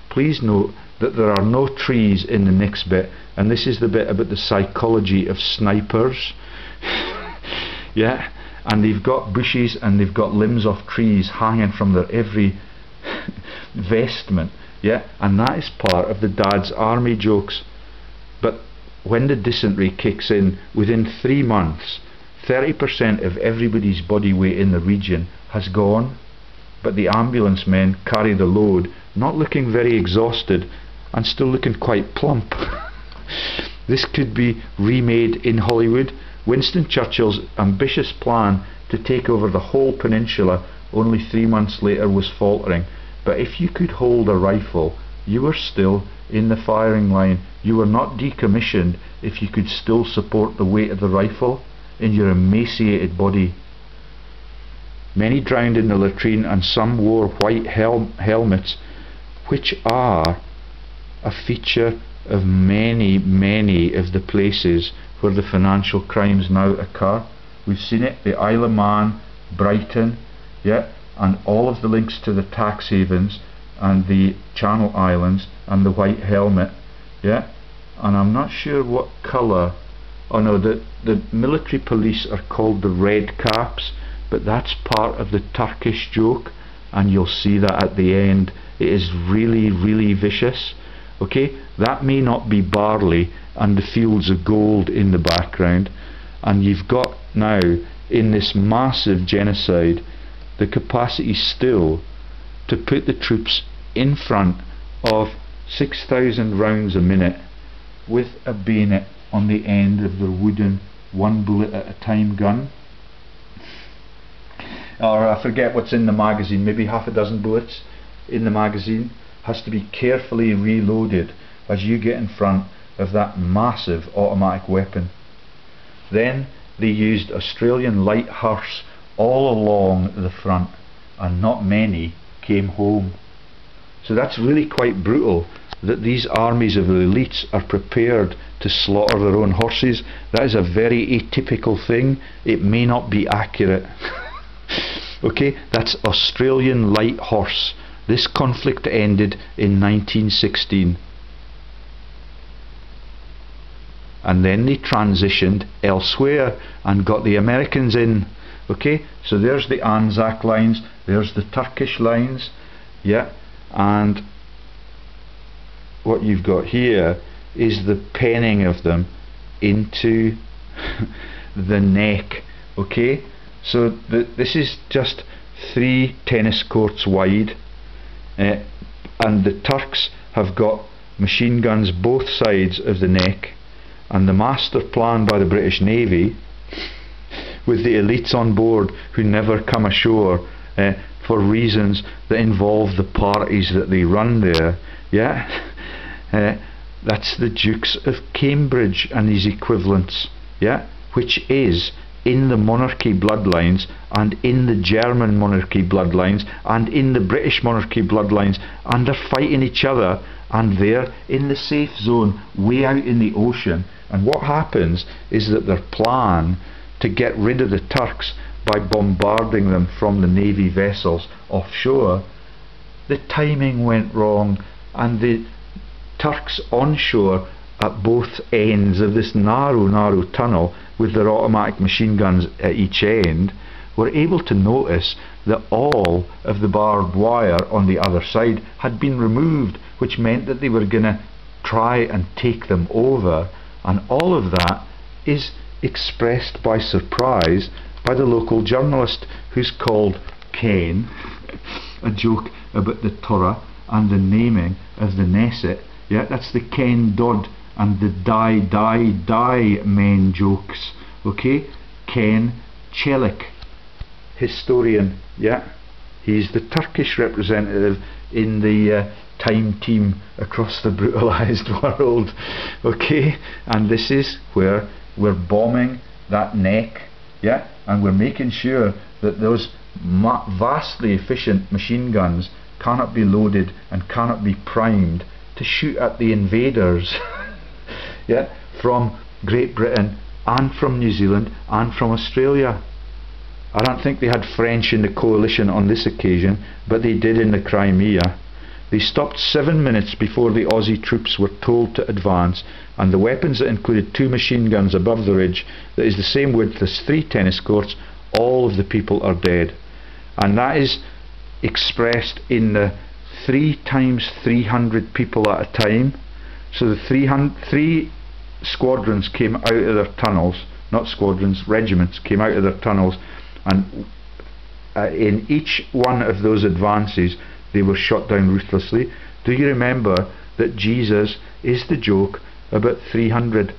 Please note that there are no trees in the next bit, and this is the bit about the psychology of snipers. Yeah, and they've got bushes and they've got limbs of trees hanging from their every vestment. Yeah, and that is part of the dad's army jokes. But when the dysentery kicks in, within 3 months 30% of everybody's body weight in the region has gone, but the ambulance men carry the load, not looking very exhausted and still looking quite plump. This could be remade in Hollywood. Winston Churchill's ambitious plan to take over the whole peninsula only 3 months later was faltering. But if you could hold a rifle, you were still in the firing line. You were not decommissioned if you could still support the weight of the rifle in your emaciated body. Many drowned in the latrine, and some wore white helmets, which are a feature of many, many of the places where the financial crimes now occur. We've seen it, the Isle of Man, Brighton, yeah, and all of the links to the tax havens and the Channel Islands and the white helmet, yeah. And I'm not sure what colour, oh no, the military police are called the red caps, but that's part of the Turkish joke, and you'll see that at the end. It is really, really vicious. Okay, that may not be barley and the fields of gold in the background, and you've got now in this massive genocide the capacity still to put the troops in front of 6,000 rounds a minute with a bayonet on the end of their wooden 1 bullet at a time gun, or I forget what's in the magazine, maybe half a dozen bullets in the magazine, has to be carefully reloaded as you get in front of that massive automatic weapon. Then they used Australian light hearse all along the front, and not many came home. So that's really quite brutal, that these armies of elites are prepared to slaughter their own horses. That is a very atypical thing. It may not be accurate. Okay, that's Australian light horse. This conflict ended in 1916. and then they transitioned elsewhere and got the Americans in. Okay, so there's the Anzac lines, there's the Turkish lines, yeah, and what you've got here is the penning of them into the neck. Okay, so this is just 3 tennis courts wide, and the Turks have got machine guns both sides of the neck, and the master plan by the British Navy, with the elites on board who never come ashore for reasons that involve the parties that they run there, yeah, that's the Dukes of Cambridge and his equivalents, yeah, which is in the monarchy bloodlines, and in the German monarchy bloodlines, and in the British monarchy bloodlines, and they're fighting each other, and they're in the safe zone way out in the ocean. And what happens is that their plan to get rid of the Turks by bombarding them from the navy vessels offshore, the timing went wrong, and the Turks onshore at both ends of this narrow tunnel with their automatic machine guns at each end were able to notice that all of the barbed wire on the other side had been removed, which meant that they were going to try and take them over. And all of that is expressed by surprise by the local journalist, who's called Ken, a joke about the Torah and the naming of the Knesset. Yeah, that's the Ken Dodd and the die men jokes. Okay, Ken Chelik, historian. Yeah, he's the Turkish representative in the time team across the brutalized world. Okay, and this is where we're bombing that neck. Yeah, and we're making sure that those vastly efficient machine guns cannot be loaded and cannot be primed to shoot at the invaders. Yeah, from Great Britain and from New Zealand and from Australia. I don't think they had French in the coalition on this occasion, but they did in the Crimea. They stopped 7 minutes before the Aussie troops were told to advance, and the weapons that included 2 machine guns above the ridge that is the same width as 3 tennis courts, all of the people are dead. And that is expressed in the 3 times 300 people at a time. So the 3 squadrons came out of their tunnels, not squadrons, regiments came out of their tunnels, and in each one of those advances they were shot down ruthlessly. Do you remember that Jesus is the joke about 300,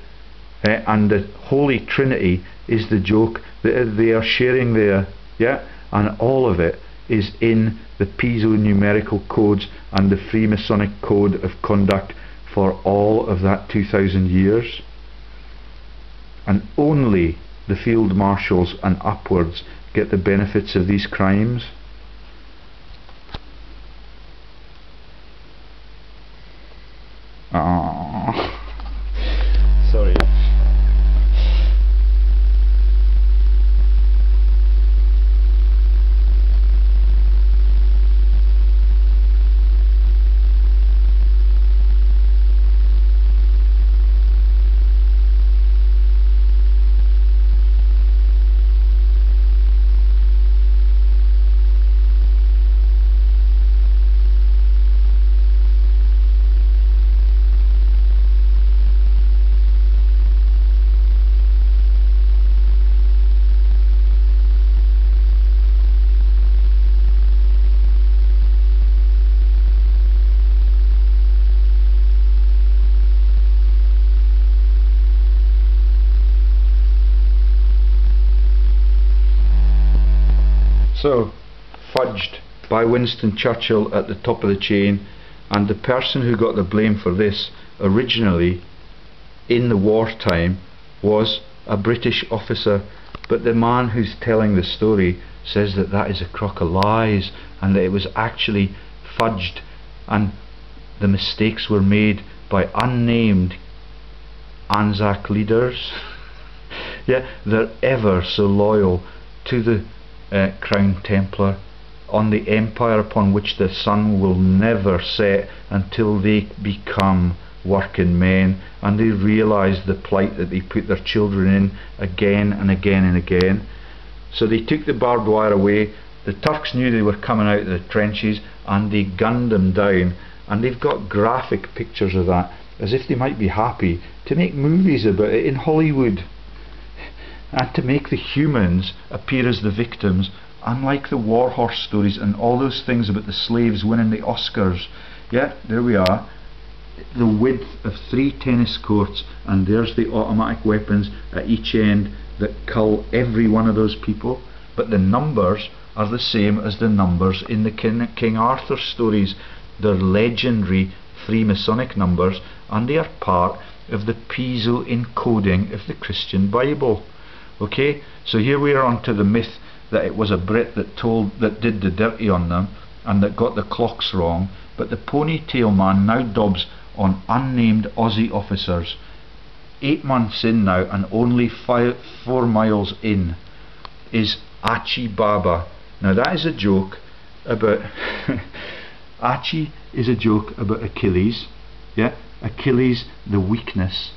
and the Holy Trinity is the joke that they are sharing there? Yeah, and all of it is in the Piso numerical codes and the Freemasonic code of conduct for all of that 2,000 years. And only the field marshals and upwards get the benefits of these crimes. Sorry. So, fudged by Winston Churchill at the top of the chain, and the person who got the blame for this originally in the wartime was a British officer, but the man who's telling the story says that that is a crock of lies, and that it was actually fudged, and the mistakes were made by unnamed Anzac leaders. Yeah, they're ever so loyal to the Crown Templar, on the empire upon which the sun will never set until they become working men, and they realised the plight that they put their children in again and again and again. So they took the barbed wire away. The Turks knew they were coming out of the trenches, and they gunned them down, and they've got graphic pictures of that, as if they might be happy to make movies about it in Hollywood, and to make the humans appear as the victims, unlike the war horse stories and all those things about the slaves winning the Oscars. Yeah, there we are, the width of 3 tennis courts, and there's the automatic weapons at each end that cull every one of those people, but the numbers are the same as the numbers in the King Arthur stories. They're legendary Freemasonic numbers, and they are part of the Piso encoding of the Christian Bible. Okay, so here we are onto the myth that it was a Brit that did the dirty on them and that got the clocks wrong, but the ponytail man now dobs on unnamed Aussie officers. 8 months in now, and only 4 miles in, is Achi Baba. Now that is a joke about Achi is a joke about Achilles, yeah, Achilles the weakness,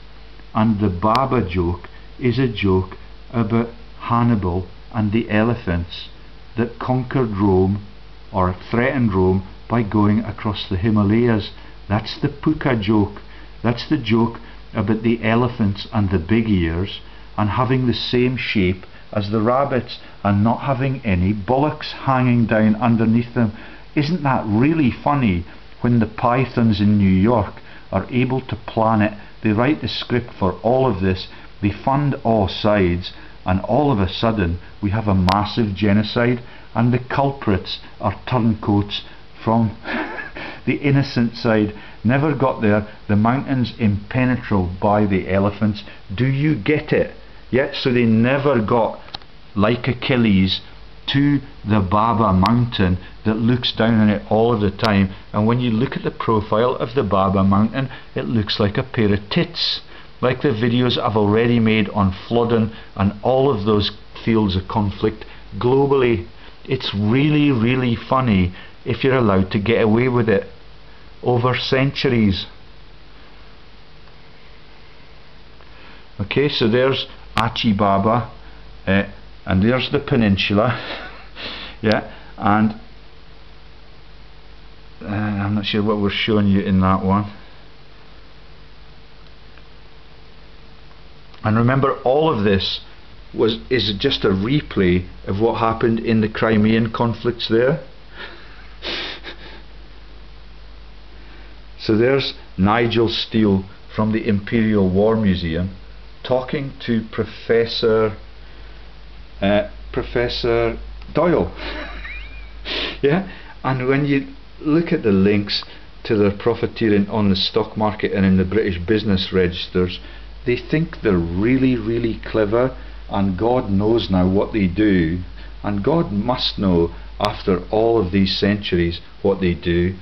and the Baba joke is a joke about Hannibal and the elephants that conquered Rome, or threatened Rome, by going across the Himalayas. That's the puka joke. That's the joke about the elephants and the big ears, and having the same shape as the rabbits, and not having any bullocks hanging down underneath them. Isn't that really funny when the pythons in New York are able to plan it? They write the script for all of this, they fund all sides, and all of a sudden we have a massive genocide, and the culprits are turncoats from the innocent side. Never got there. The mountains impenetrable by the elephants. Do you get it? Yet, so they never got, like Achilles, to the Baba mountain that looks down on it all of the time. And when you look at the profile of the Baba mountain, it looks like a pair of tits, like the videos I've already made on flooding and all of those fields of conflict globally. It's really, really funny if you're allowed to get away with it over centuries. Okay, so there's Achi Baba, and there's the peninsula. Yeah, and I'm not sure what we're showing you in that one. And remember, all of this is just a replay of what happened in the Crimean conflicts there. So there's Nigel Steele from the Imperial War Museum talking to Professor Doyle. Yeah, and when you look at the links to their profiteering on the stock market and in the British business registers, they think they're really, really clever, and God knows now what they do, and God must know after all of these centuries what they do.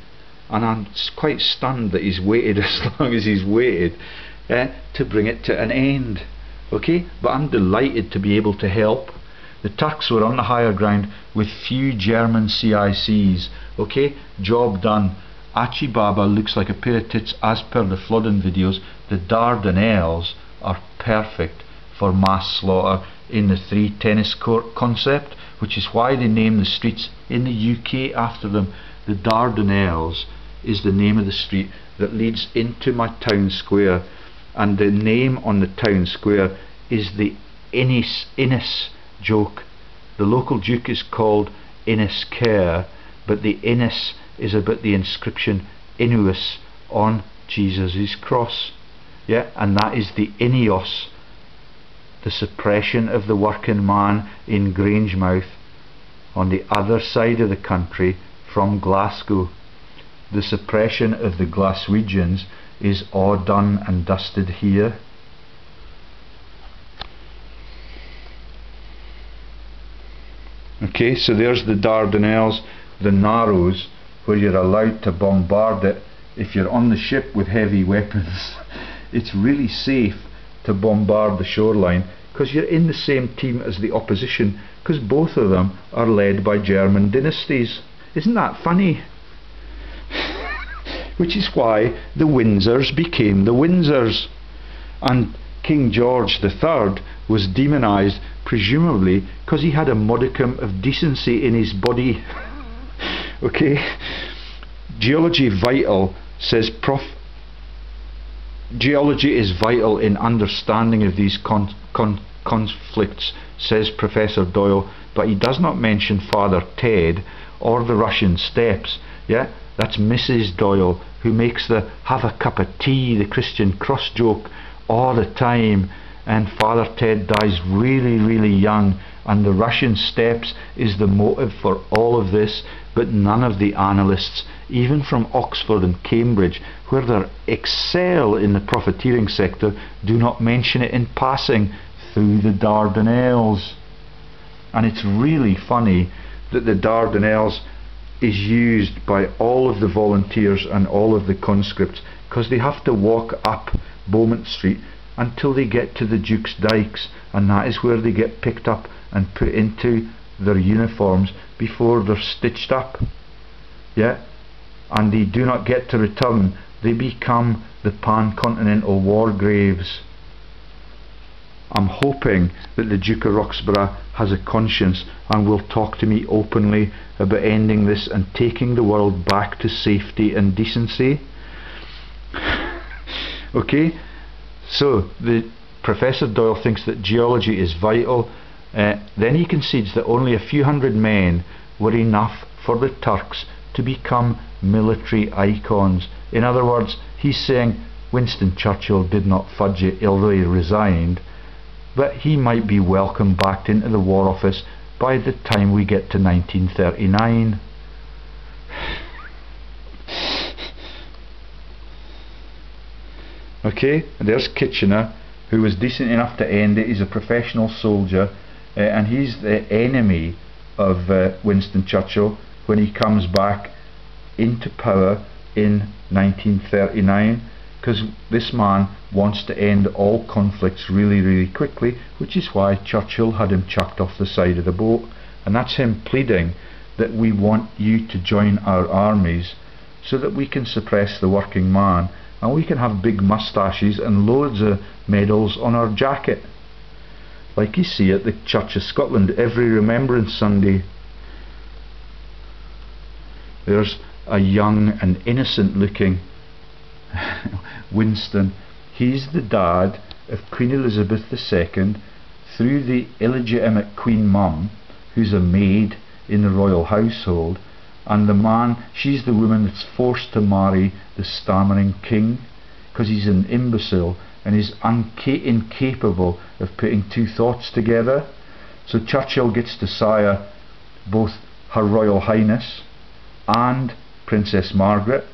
And I'm quite stunned that he's waited as long as he's waited to bring it to an end. Okay, but I'm delighted to be able to help. The Turks were on the higher ground with few German CICs. Okay, job done. Achi Baba looks like a pair of tits as per the flooding videos. The Dardanelles are perfect for mass slaughter in the 3 tennis court concept, which is why they name the streets in the UK after them. The Dardanelles is the name of the street that leads into my town square, and the name on the town square is the Innis joke. The local duke is called Innis Kerr, but the Innis is about the inscription Inuus on Jesus' cross. Yeah, and that is the Ineos, the suppression of the working man in Grangemouth on the other side of the country from Glasgow. The suppression of the Glaswegians is all done and dusted here. Okay, so there's the Dardanelles, the Narrows, where you're allowed to bombard it if you're on the ship with heavy weapons. It's really safe to bombard the shoreline because you're in the same team as the opposition, because both of them are led by German dynasties. Isn't that funny? which is why the Windsors became the Windsors. And King George III was demonised, presumably because he had a modicum of decency in his body. Okay? Geology vital, says Geology is vital in understanding of these conflicts, says Professor Doyle, but he does not mention Father Ted or the Russian steppes. Yeah, that's Mrs. Doyle, who makes the have a cup of tea, the Christian cross joke all the time, and Father Ted dies really, really young, and the Russian steppes is the motive for all of this, but none of the analysts, even from Oxford and Cambridge, where they excel in the profiteering sector, do not mention it in passing through the Dardanelles. And it's really funny that the Dardanelles is used by all of the volunteers and all of the conscripts, because they have to walk up Beaumont Street until they get to the Duke's Dykes, and that is where they get picked up and put into their uniforms before they're stitched up. Yeah, and they do not get to return. They become the pan-continental war graves. I'm hoping that the Duke of Roxburgh has a conscience and will talk to me openly about ending this and taking the world back to safety and decency. Okay, so the Professor Doyle thinks that geology is vital. Then he concedes that only a few hundred men were enough for the Turks to become military icons. In other words, he's saying Winston Churchill did not fudge it, although he resigned, but he might be welcomed back into the War Office by the time we get to 1939. Okay, and there's Kitchener, who was decent enough to end it. He's a professional soldier, and he's the enemy of Winston Churchill when he comes back into power in 1939, because this man wants to end all conflicts really, really quickly, which is why Churchill had him chucked off the side of the boat. And that's him pleading that we want you to join our armies so that we can suppress the working man, and we can have big moustaches and loads of medals on our jacket, like you see at the Church of Scotland every Remembrance Sunday. There's a young and innocent looking Winston. He's the dad of Queen Elizabeth II through the illegitimate Queen Mum, who's a maid in the royal household, and the man, she's the woman that's forced to marry the stammering king because he's an imbecile and is incapable of putting two thoughts together. So Churchill gets to sire both Her Royal Highness and Princess Margaret,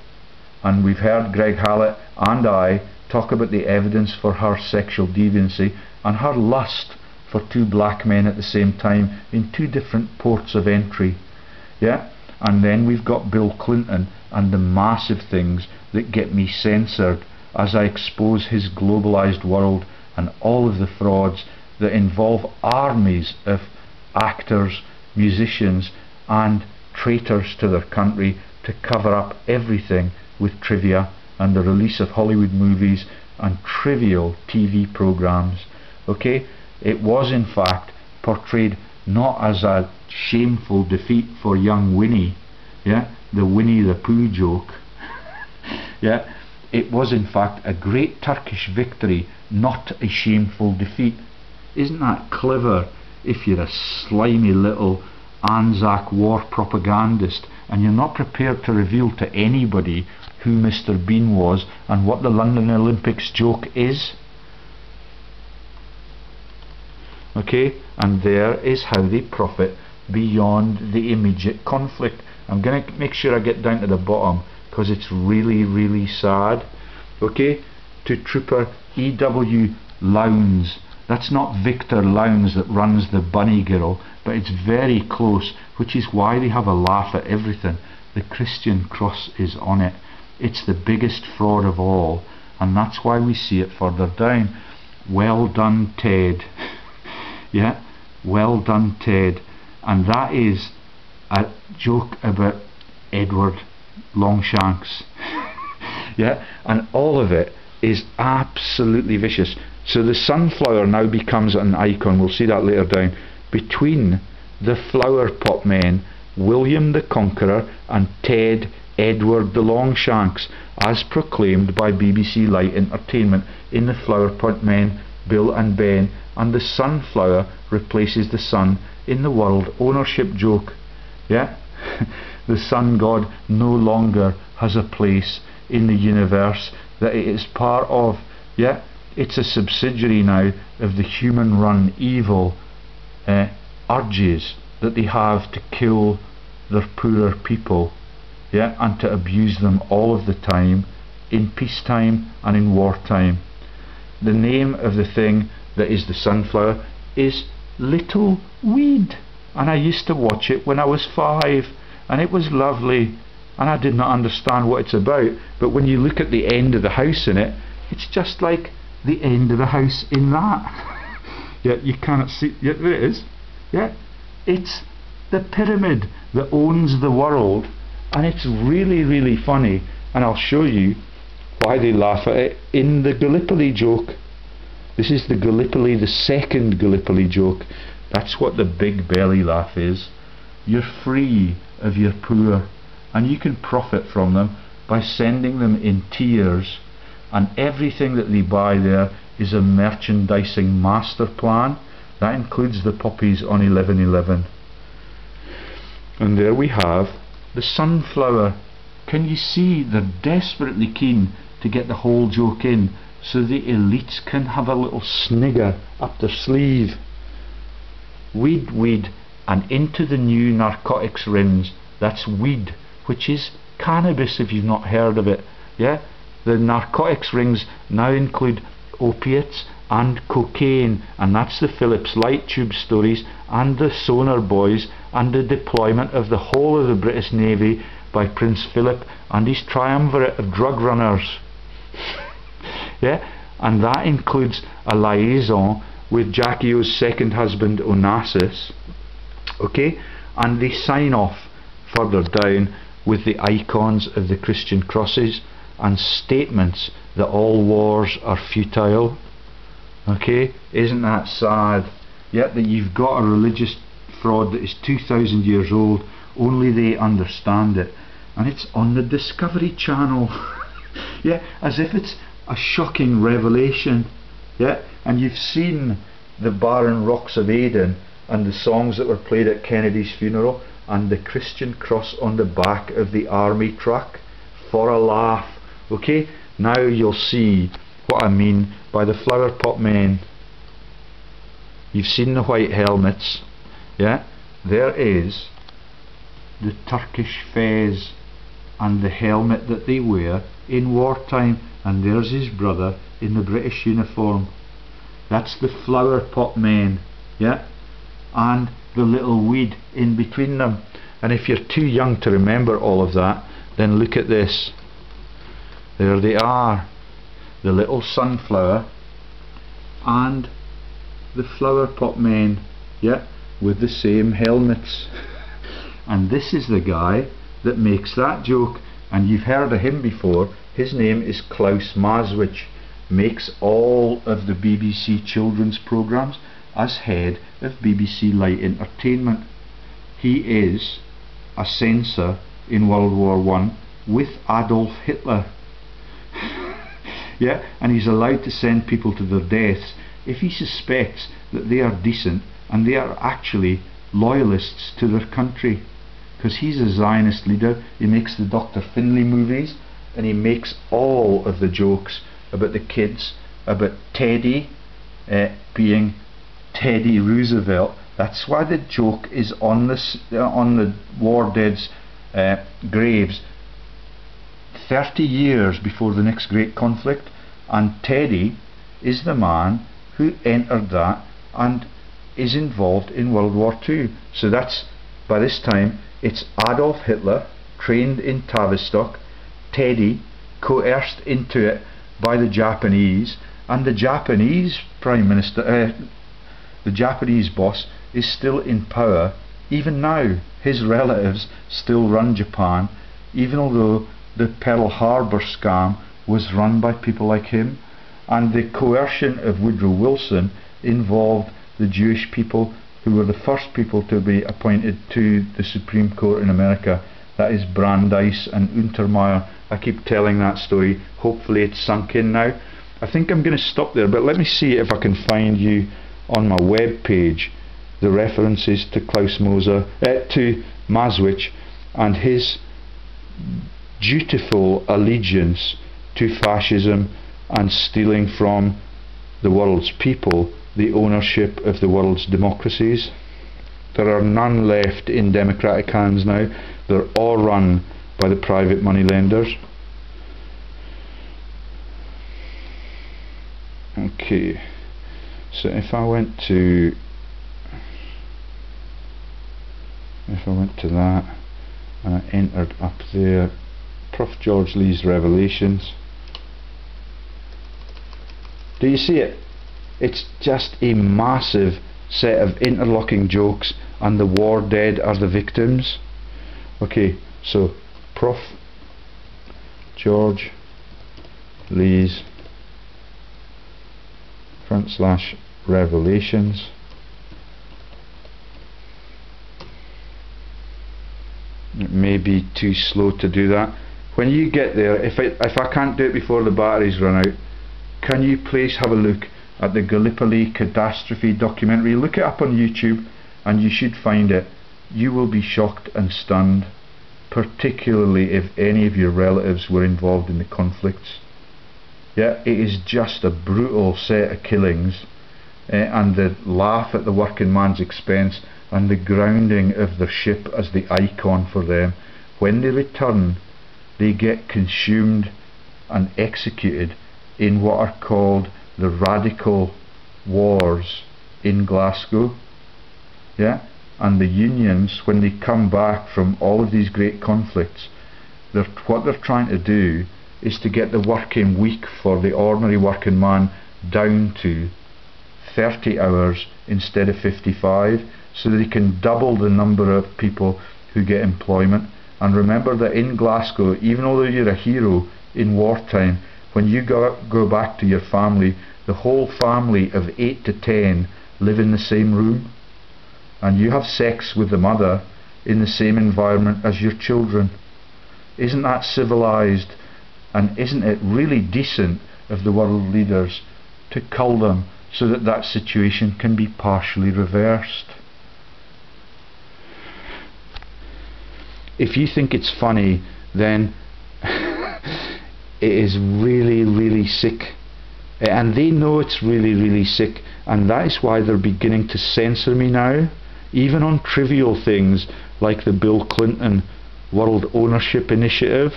and we've heard Greg Hallett and I talk about the evidence for her sexual deviancy and her lust for two black men at the same time in two different ports of entry. Yeah, and then we've got Bill Clinton and the massive things that get me censored as I expose his globalized world and all of the frauds that involve armies of actors, musicians and traitors to their country to cover up everything with trivia and the release of Hollywood movies and trivial TV programs. Okay, it was in fact portrayed not as a shameful defeat for young Winnie, yeah, the Winnie the Pooh joke. Yeah, it was in fact a great Turkish victory, not a shameful defeat. Isn't that clever if you're a slimy little Anzac war propagandist and you're not prepared to reveal to anybody who Mr. Bean was and what the London Olympics joke is? Okay, and there is how they profit beyond the immediate conflict. I'm going to make sure I get down to the bottom because it's really, really sad. Okay, to Trooper E.W. Lowndes. That's not Victor Lowndes that runs the Bunny Girl, but it's very close, which is why they have a laugh at everything. The Christian cross is on it. It's the biggest fraud of all, and that's why we see it further down. Well done, Ted. Yeah, well done, Ted. And that is a joke about Edward Longshanks. Yeah, and all of it is absolutely vicious. So the sunflower now becomes an icon, we'll see that later down, between the flower pot men, William the Conqueror and Ted Edward the Longshanks, as proclaimed by BBC Light Entertainment in the Flower Pot Men, Bill and Ben, and the sunflower replaces the sun in the world ownership joke. Yeah, the sun god no longer has a place in the universe that it is part of. Yeah, it's a subsidiary now of the human run evil urges that they have to kill their poorer people, yeah, and to abuse them all of the time, in peacetime and in wartime. The name of the thing that is the sunflower is Little Weed, and I used to watch it when I was 5, and it was lovely, and I did not understand what it's about, but when you look at the end of the house in it, it's just like the end of the house in that. Yeah, you cannot see, yeah, there it is. Yeah, it's the pyramid that owns the world, and it's really, really funny, and I'll show you why they laugh at it in the Gallipoli joke. This is the Gallipoli, the second Gallipoli joke. That's what the big belly laugh is. You're free of your poor, and you can profit from them by sending them in tiers, and everything that they buy there is a merchandising master plan. That includes the puppies on 11/11. And there we have the sunflower. Can you see they're desperately keen to get the whole joke in, so the elites can have a little snigger up their sleeve. Weed, weed, and into the new narcotics rings. That's weed, which is cannabis if you've not heard of it. Yeah, the narcotics rings now include opiates and cocaine, and that's the Phillips light tube stories and the sonar boys and the deployment of the whole of the British Navy by Prince Philip and his triumvirate of drug runners. Yeah, and that includes a liaison with Jackie O's second husband Onassis. Okay, and they sign off further down with the icons of the Christian crosses and statements that all wars are futile. Okay, isn't that sad? Yet that you've got a religious fraud that is 2,000 years old, only they understand it, and it's on the Discovery Channel. Yeah, as if it's a shocking revelation. Yeah, and you've seen the barren rocks of Aden and the songs that were played at Kennedy's funeral and the Christian cross on the back of the army truck for a laugh. Okay, now you'll see what I mean by the flower pot men. You've seen the white helmets. Yeah, there is the Turkish fez and the helmet that they wear in wartime, and there's his brother in the British uniform. That's the flower pot men. Yeah, and the little weed in between them. And if you're too young to remember all of that, then look at this. There they are, the little sunflower and the flower pot men, yeah, with the same helmets. And this is the guy that makes that joke, and you've heard of him before. His name is Klaus Maswich, makes all of the BBC children's programmes as head of BBC Light Entertainment. He is a censor in World War I with Adolf Hitler. Yeah, and he's allowed to send people to their deaths if he suspects that they are decent and they are actually loyalists to their country, because he's a Zionist leader. He makes the Dr. Finlay movies, and he makes all of the jokes about the kids, about Teddy being Teddy Roosevelt. That's why the joke is on the war dead's graves 30 years before the next great conflict, and Teddy is the man who entered that and is involved in World War II. So that's, by this time, it's Adolf Hitler, trained in Tavistock, Teddy, coerced into it by the Japanese, and the Japanese Prime Minister, the Japanese boss, is still in power even now. His relatives still run Japan, even although the Pearl Harbor scam was run by people like him, and the coercion of Woodrow Wilson involved the Jewish people who were the first people to be appointed to the Supreme Court in America. That is Brandeis and Untermeyer. I keep telling that story. Hopefully it's sunk in now. I think I'm going to stop there, but let me see if I can find you on my web page the references to to Maswich and his dutiful allegiance to fascism and stealing from the world's people the ownership of the world's democracies. There are none left in democratic hands now. They're all run by the private money lenders. Okay, so if I went to that and I entered up there Prof. George Lee's Revelations, do you see it? It's just a massive set of interlocking jokes, and the war dead are the victims. Okay, so Prof. George Lee's /Revelations. It may be too slow to do that. When you get there, if I can't do it before the batteries run out, can you please have a look at the Gallipoli catastrophe documentary? Look it up on YouTube and you should find it. You will be shocked and stunned, particularly if any of your relatives were involved in the conflicts. Yeah, it is just a brutal set of killings, and the laugh at the working man's expense and the grounding of their ship as the icon for them. When they return, they get consumed and executed in what are called the radical wars in Glasgow. Yeah, and the unions, when they come back from all of these great conflicts, what they're trying to do is to get the working week for the ordinary working man down to 30 hours instead of 55, so that they can double the number of people who get employment. And remember that in Glasgow, even though you're a hero in wartime, when you go back to your family, the whole family of 8 to 10 live in the same room, and you have sex with the mother in the same environment as your children. Isn't that civilized? And isn't it really decent of the world leaders to cull them so that that situation can be partially reversed? If you think it's funny, then it is really, really sick. And they know it's really, really sick, and that is why they're beginning to censor me now, even on trivial things like the Bill Clinton World Ownership Initiative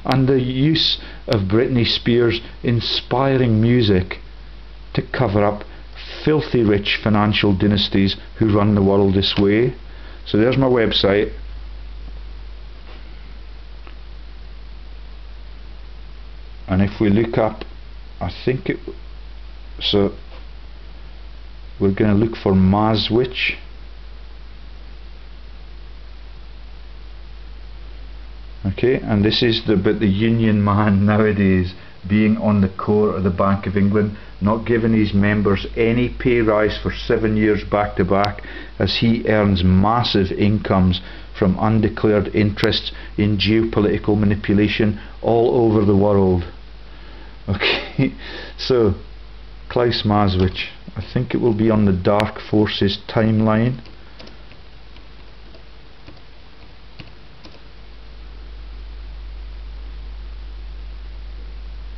and the use of Britney Spears' inspiring music to cover up filthy rich financial dynasties who run the world this way. So there's my website. And if we look up, I think it, so we're going to look for Maswich. Okay, and this is the union man nowadays being on the court of the Bank of England, not giving his members any pay rise for 7 years back to back, as he earns massive incomes from undeclared interests in geopolitical manipulation all over the world. Okay, so Klaus Maswich, I think it will be on the Dark Forces timeline.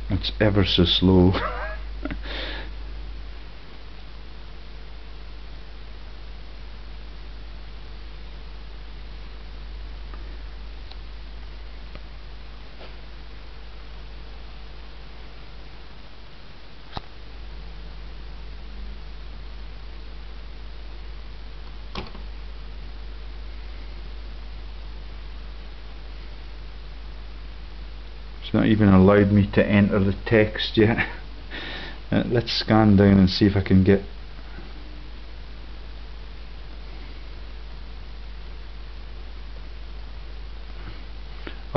It's ever so slow. It's not even allowed me to enter the text yet. Let's scan down and see if I can get.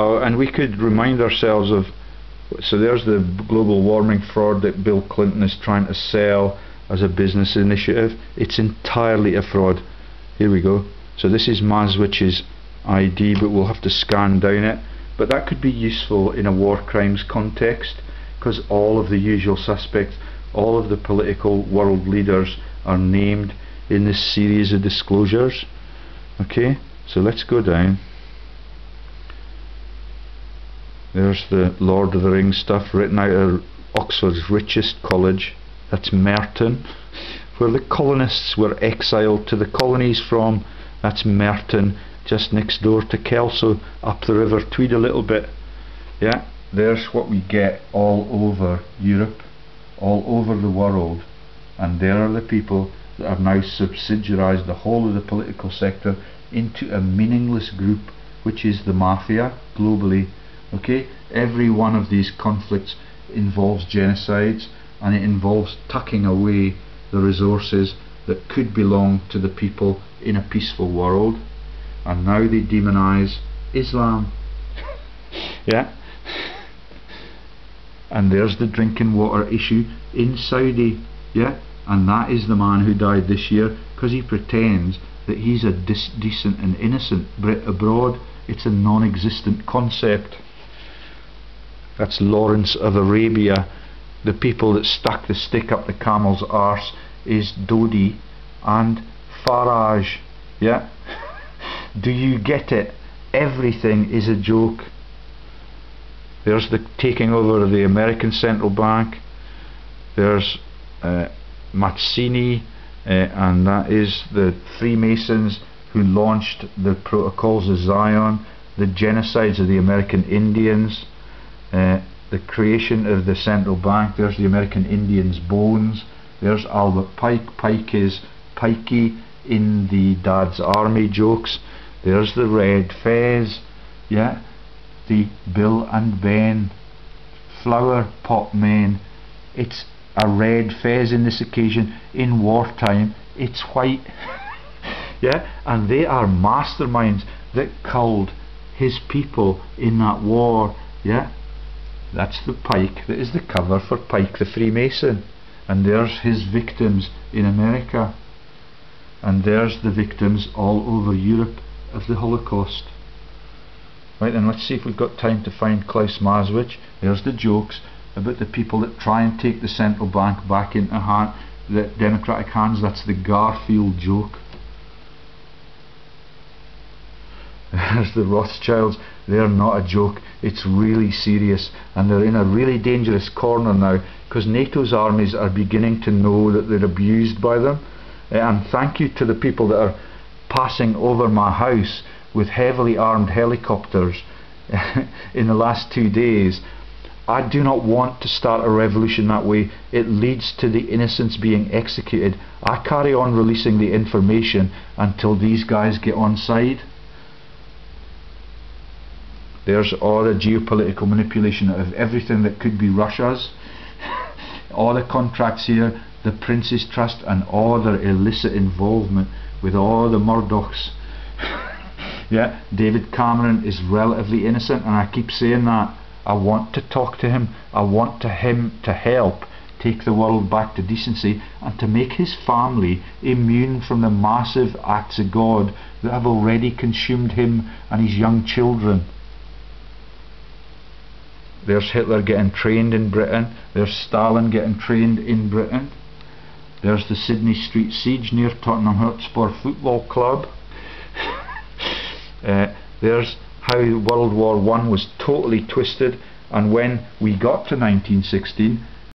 Oh, and we could remind ourselves of, so there's the global warming fraud that Bill Clinton is trying to sell as a business initiative. It's entirely a fraud. Here we go. So this is Maswich's ID, but we'll have to scan down it. But that could be useful in a war crimes context, because all of the usual suspects, all of the political world leaders are named in this series of disclosures. Okay, so let's go down. There's the Lord of the Rings stuff written out of Oxford's richest college. That's Merton, where the colonists were exiled to the colonies from. That's Merton, just next door to Kelso, up the River Tweed a little bit. Yeah, there's what we get all over Europe, all over the world, and there are the people that have now subsidiarised the whole of the political sector into a meaningless group, which is the mafia globally. Okay, every one of these conflicts involves genocides, and it involves tucking away the resources that could belong to the people in a peaceful world, and now they demonise Islam. Yeah, and there's the drinking water issue in Saudi. Yeah, and that is the man who died this year because he pretends that he's a decent and innocent Brit abroad. It's a non-existent concept. That's Lawrence of Arabia. The people that stuck the stick up the camel's arse is Dodi and Farage. Yeah? Do you get it? Everything is a joke. There's the taking over of the American Central Bank. There's Mazzini, and that is the Freemasons who launched the Protocols of Zion, the genocides of the American Indians, the creation of the central bank. There's the American Indians' bones. There's Albert Pike. Pike is Pikey in the Dad's Army jokes. There's the Red Fez. Yeah, the Bill and Ben flower pot men. It's a red fez in this occasion. In wartime it's white. Yeah, and they are masterminds that culled his people in that war. Yeah, that's the Pike that is the cover for Pike the Freemason, and there's his victims in America, and there's the victims all over Europe of the Holocaust. Right, then let's see if we've got time to find Klaus Maswich. There's the jokes about the people that try and take the central bank back into the democratic hands. That's the Garfield joke. There's the Rothschilds. They're not a joke, it's really serious, and they're in a really dangerous corner now because NATO's armies are beginning to know that they're abused by them. And thank you to the people that are passing over my house with heavily armed helicopters in the last 2 days. I do not want to start a revolution that way. It leads to the innocents being executed. I carry on releasing the information until these guys get on side. There's all the geopolitical manipulation of everything that could be Russia's. All the contracts here, the Prince's Trust, and all their illicit involvement with all the Murdochs. Yeah, David Cameron is relatively innocent, and I keep saying that. I want to talk to him. I want him to help take the world back to decency and to make his family immune from the massive acts of God that have already consumed him and his young children. There's Hitler getting trained in Britain. There's Stalin getting trained in Britain. There's the Sydney Street Siege near Tottenham Hotspur Football Club. There's how World War I was totally twisted, and when we got to 1916